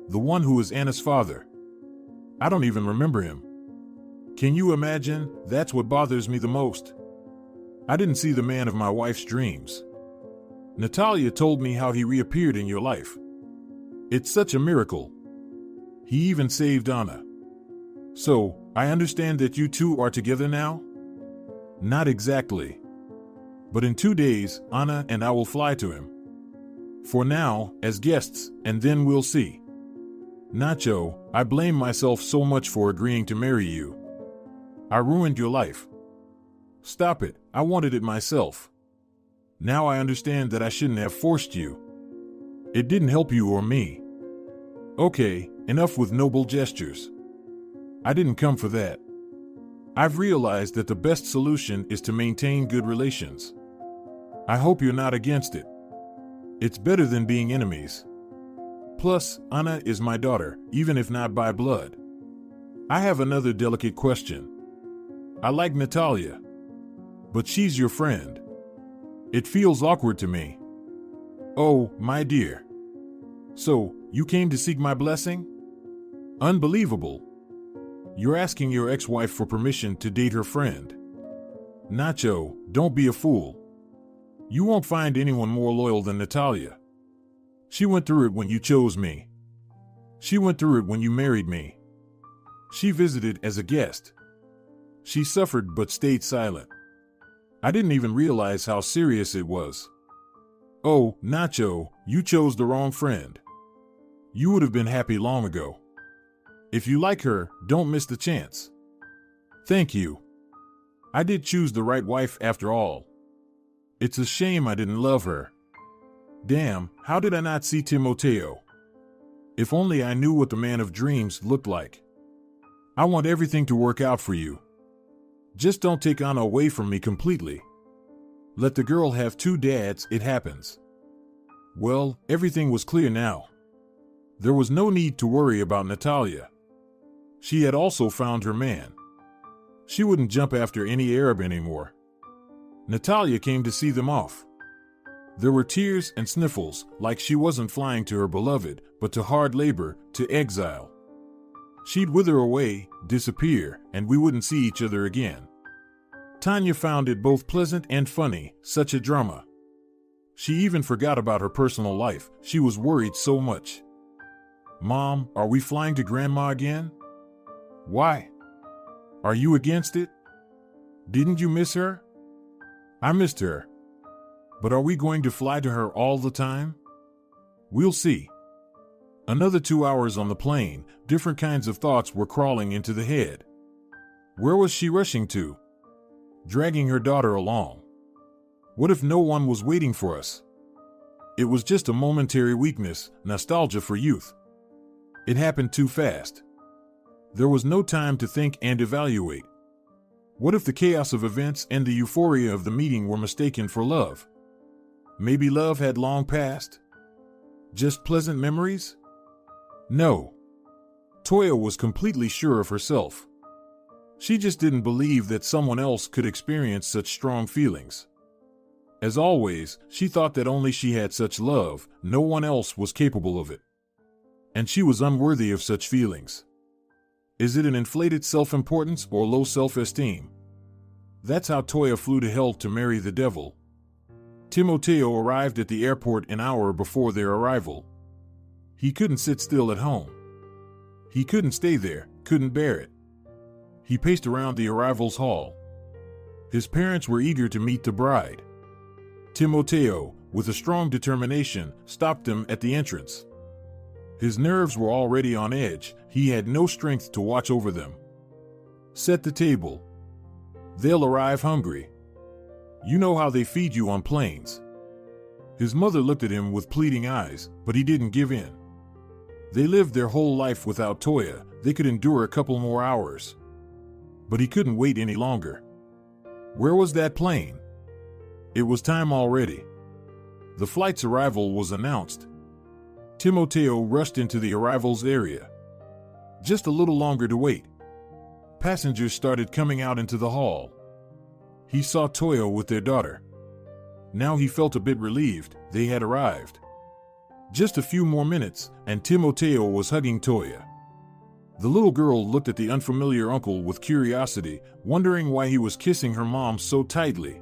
The one who is Anna's father. I don't even remember him. Can you imagine? That's what bothers me the most. I didn't see the man of my wife's dreams. Natalia told me how he reappeared in your life. It's such a miracle. He even saved Anna. So, I understand that you two are together now?" "Not exactly. But in 2 days, Anna and I will fly to him. For now, as guests, and then we'll see. Nacho, I blame myself so much for agreeing to marry you. I ruined your life. Stop it, I wanted it myself. Now I understand that I shouldn't have forced you. It didn't help you or me. Okay, enough with noble gestures. I didn't come for that. I've realized that the best solution is to maintain good relations. I hope you're not against it. It's better than being enemies. Plus, Anna is my daughter, even if not by blood. I have another delicate question. I like Natalia, but she's your friend. It feels awkward to me. Oh, my dear. So, you came to seek my blessing? Unbelievable. You're asking your ex-wife for permission to date her friend. Nacho, don't be a fool. You won't find anyone more loyal than Natalia. She went through it when you chose me. She went through it when you married me. She visited as a guest. She suffered but stayed silent. I didn't even realize how serious it was. Oh, Nacho, you chose the wrong friend. You would have been happy long ago. If you like her, don't miss the chance. Thank you. I did choose the right wife after all. It's a shame I didn't love her. Damn, how did I not see Timoteo? If only I knew what the man of dreams looked like. I want everything to work out for you. Just don't take Anna away from me completely. Let the girl have 2 dads, it happens. Well, everything was clear now. There was no need to worry about Natalia. She had also found her man. She wouldn't jump after any Arab anymore. Natalia came to see them off. There were tears and sniffles, like she wasn't flying to her beloved, but to hard labor, to exile. She'd wither away, disappear, and we wouldn't see each other again. Tanya found it both pleasant and funny, such a drama. She even forgot about her personal life, she was worried so much. Mom, are we flying to Grandma again? Why? Are you against it? Didn't you miss her? I missed her. But are we going to fly to her all the time? We'll see. Another 2 hours on the plane, different kinds of thoughts were crawling into the head. Where was she rushing to? Dragging her daughter along. What if no one was waiting for us? It was just a momentary weakness, nostalgia for youth. It happened too fast. There was no time to think and evaluate. What if the chaos of events and the euphoria of the meeting were mistaken for love? Maybe love had long passed? Just pleasant memories? No. Toya was completely sure of herself. She just didn't believe that someone else could experience such strong feelings. As always, she thought that only she had such love, no one else was capable of it. And she was unworthy of such feelings. Is it an inflated self-importance or low self-esteem? That's how Toya flew to hell to marry the devil. Timoteo arrived at the airport an hour before their arrival. He couldn't sit still at home. He couldn't stay there, couldn't bear it. He paced around the arrivals hall. His parents were eager to meet the bride. Timoteo, with a strong determination, stopped them at the entrance. His nerves were already on edge, he had no strength to watch over them. Set the table. They'll arrive hungry. You know how they feed you on planes. His mother looked at him with pleading eyes, but he didn't give in. They lived their whole life without Toya, they could endure a couple more hours. But he couldn't wait any longer. Where was that plane? It was time already. The flight's arrival was announced. Timoteo rushed into the arrivals area. Just a little longer to wait. Passengers started coming out into the hall. He saw Toya with their daughter. Now he felt a bit relieved, they had arrived. Just a few more minutes, and Timoteo was hugging Toya. The little girl looked at the unfamiliar uncle with curiosity, wondering why he was kissing her mom so tightly.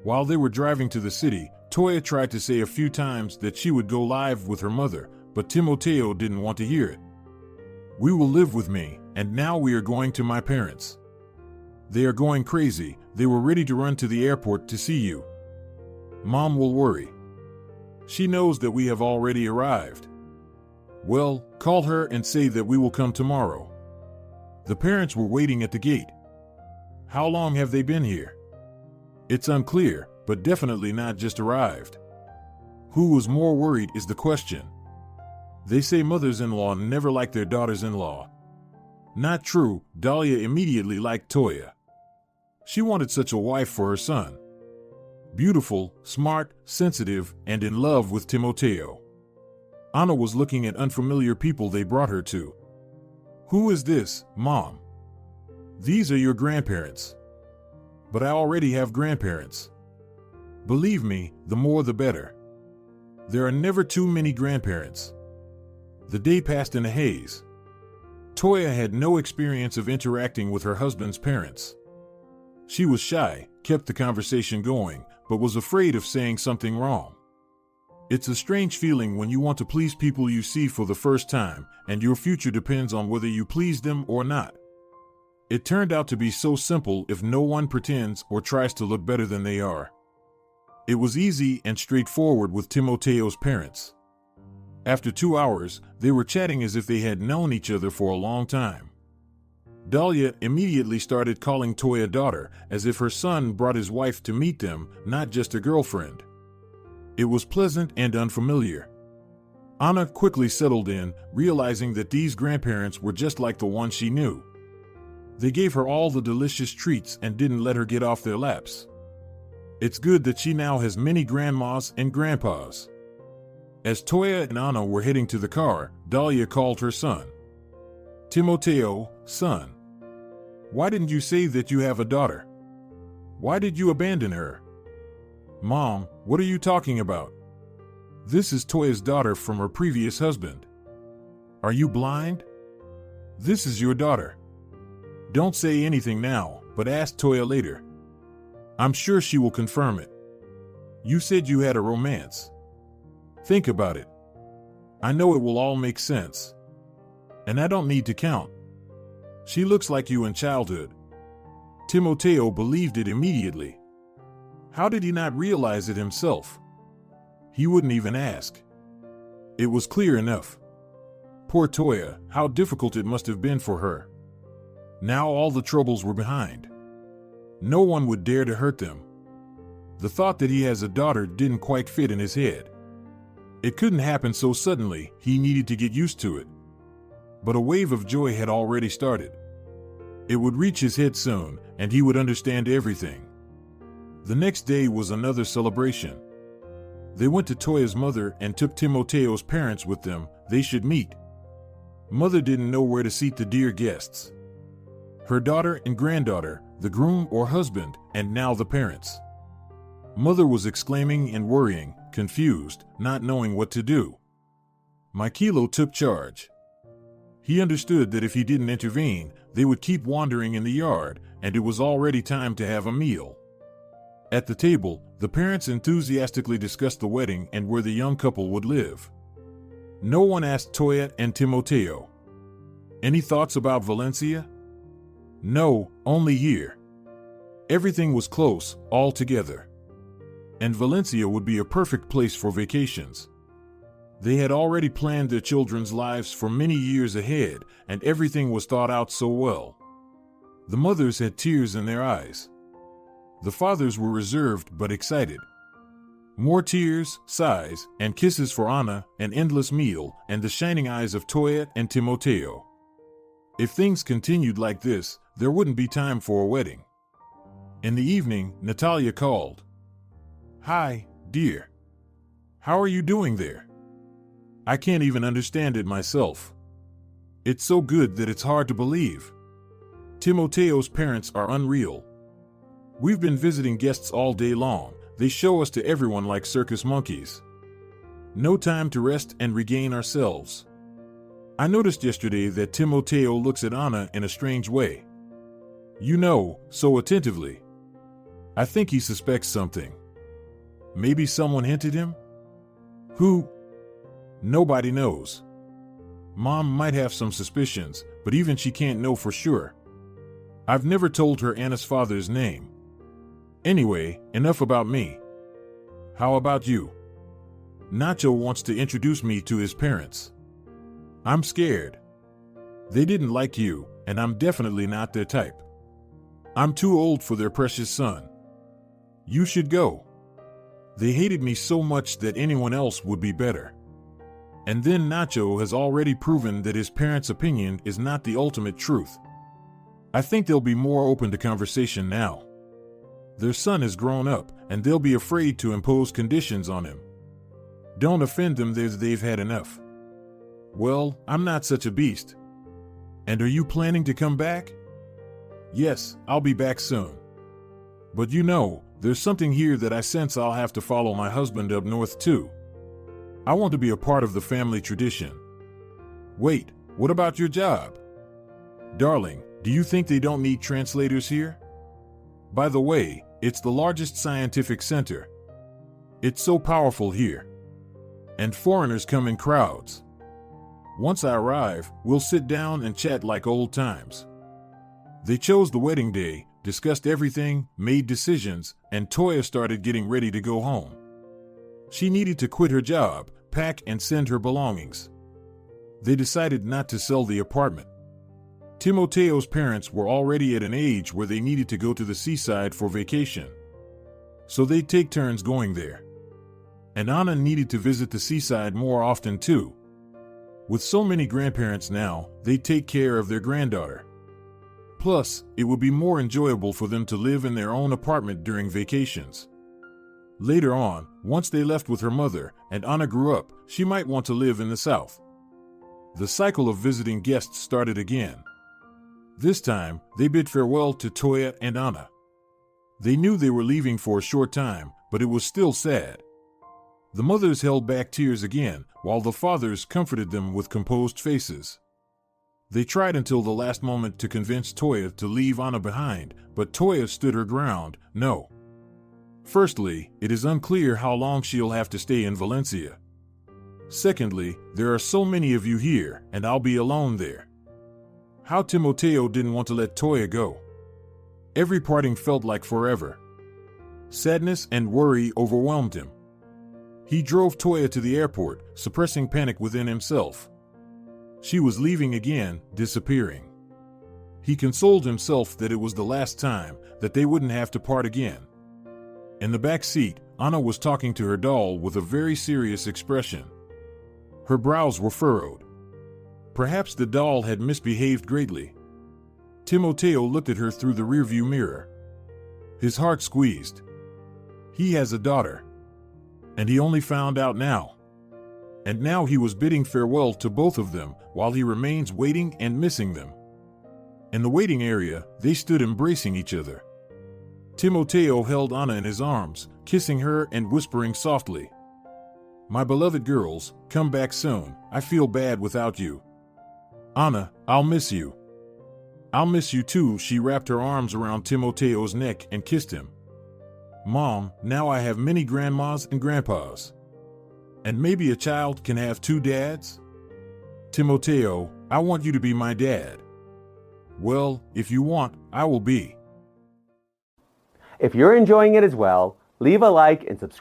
While they were driving to the city, Toya tried to say a few times that she would go live with her mother, but Timoteo didn't want to hear it. We will live with me, and now we are going to my parents. They are going crazy, they were ready to run to the airport to see you. Mom will worry. She knows that we have already arrived. Well, call her and say that we will come tomorrow. The parents were waiting at the gate. How long have they been here? It's unclear, but definitely not just arrived. Who was more worried is the question. They say mothers-in-law never like their daughters-in-law. Not true, Dalia immediately liked Toya. She wanted such a wife for her son. Beautiful, smart, sensitive, and in love with Timoteo. Anna was looking at unfamiliar people they brought her to. Who is this, Mom? These are your grandparents. But I already have grandparents. Believe me, the more the better. There are never too many grandparents. The day passed in a haze. Toya had no experience of interacting with her husband's parents. She was shy, kept the conversation going, but was afraid of saying something wrong. It's a strange feeling when you want to please people you see for the first time, and your future depends on whether you please them or not. It turned out to be so simple if no one pretends or tries to look better than they are. It was easy and straightforward with Timoteo's parents. After 2 hours, they were chatting as if they had known each other for a long time. Dalia immediately started calling Toya daughter, as if her son brought his wife to meet them, not just a girlfriend. It was pleasant and unfamiliar. Anna quickly settled in, realizing that these grandparents were just like the one she knew. They gave her all the delicious treats and didn't let her get off their laps. It's good that she now has many grandmas and grandpas. As Toya and Anna were heading to the car, Dalia called her son. Timoteo, son. Why didn't you say that you have a daughter? Why did you abandon her? Mom, what are you talking about? This is Toya's daughter from her previous husband. Are you blind? This is your daughter. Don't say anything now, but ask Toya later. I'm sure she will confirm it. You said you had a romance. Think about it. I know it will all make sense. And I don't need to count. She looks like you in childhood. Timoteo believed it immediately. How did he not realize it himself? He wouldn't even ask. It was clear enough. Poor Toya, how difficult it must have been for her. Now all the troubles were behind. No one would dare to hurt them. The thought that he has a daughter didn't quite fit in his head. It couldn't happen so suddenly, he needed to get used to it. But a wave of joy had already started. It would reach his head soon, and he would understand everything. The next day was another celebration. They went to Toya's mother and took Timoteo's parents with them. They should meet. Mother didn't know where to seat the dear guests. Her daughter and granddaughter, the groom or husband, and now the parents. Mother was exclaiming and worrying, confused, not knowing what to do. Mikhailo took charge. He understood that if he didn't intervene, they would keep wandering in the yard, and it was already time to have a meal. At the table, the parents enthusiastically discussed the wedding and where the young couple would live. No one asked Toya and Timoteo. Any thoughts about Valencia? No, only here. Everything was close, all together. And Valencia would be a perfect place for vacations. They had already planned their children's lives for many years ahead, and everything was thought out so well. The mothers had tears in their eyes. The fathers were reserved but excited. More tears, sighs, and kisses for Anna, an endless meal, and the shining eyes of Toya and Timoteo. If things continued like this, there wouldn't be time for a wedding. In the evening, Natalia called. Hi, dear. How are you doing there? I can't even understand it myself. It's so good that it's hard to believe. Timoteo's parents are unreal. We've been visiting guests all day long. They show us to everyone like circus monkeys. No time to rest and regain ourselves. I noticed yesterday that Timoteo looks at Anna in a strange way. You know, so attentively. I think he suspects something. Maybe someone hinted him? Who? Nobody knows. Mom might have some suspicions, but even she can't know for sure. I've never told her Anna's father's name. Anyway, enough about me. How about you? Nacho wants to introduce me to his parents. I'm scared. They didn't like you, and I'm definitely not their type. I'm too old for their precious son. You should go. They hated me so much that anyone else would be better. And then Nacho has already proven that his parents' opinion is not the ultimate truth. I think they'll be more open to conversation now. Their son is grown up, and they'll be afraid to impose conditions on him. Don't offend them, they've had enough. Well, I'm not such a beast. And are you planning to come back? Yes, I'll be back soon. But you know, there's something here that I sense I'll have to follow my husband up north too. I want to be a part of the family tradition. Wait, what about your job? Darling, do you think they don't need translators here? By the way, it's the largest scientific center. It's so powerful here. And foreigners come in crowds. Once I arrive, we'll sit down and chat like old times. They chose the wedding day, discussed everything, made decisions, and Toya started getting ready to go home. She needed to quit her job, pack and send her belongings. They decided not to sell the apartment. Timoteo's parents were already at an age where they needed to go to the seaside for vacation, so they'd take turns going there. And Anna needed to visit the seaside more often too. With so many grandparents now, they'd take care of their granddaughter. Plus, it would be more enjoyable for them to live in their own apartment during vacations. Later on, once they left with her mother and Anna grew up, she might want to live in the south. The cycle of visiting guests started again. This time, they bid farewell to Toya and Anna. They knew they were leaving for a short time, but it was still sad. The mothers held back tears again, while the fathers comforted them with composed faces. They tried until the last moment to convince Toya to leave Anna behind, but Toya stood her ground. No. Firstly, it is unclear how long she'll have to stay in Valencia. Secondly, there are so many of you here, and I'll be alone there. How Timoteo didn't want to let Toya go. Every parting felt like forever. Sadness and worry overwhelmed him. He drove Toya to the airport, suppressing panic within himself. She was leaving again, disappearing. He consoled himself that it was the last time, that they wouldn't have to part again. In the back seat, Anna was talking to her doll with a very serious expression. Her brows were furrowed. Perhaps the doll had misbehaved greatly. Timoteo looked at her through the rearview mirror. His heart squeezed. He has a daughter. And he only found out now. And now he was bidding farewell to both of them while he remains waiting and missing them. In the waiting area, they stood embracing each other. Timoteo held Anna in his arms, kissing her and whispering softly, "My beloved girls, come back soon. I feel bad without you. Anna, I'll miss you." "I'll miss you too." She wrapped her arms around Timoteo's neck and kissed him. "Mom, now I have many grandmas and grandpas. And maybe a child can have two dads? Timoteo, I want you to be my dad." "Well, if you want, I will be." If you're enjoying it as well, leave a like and subscribe.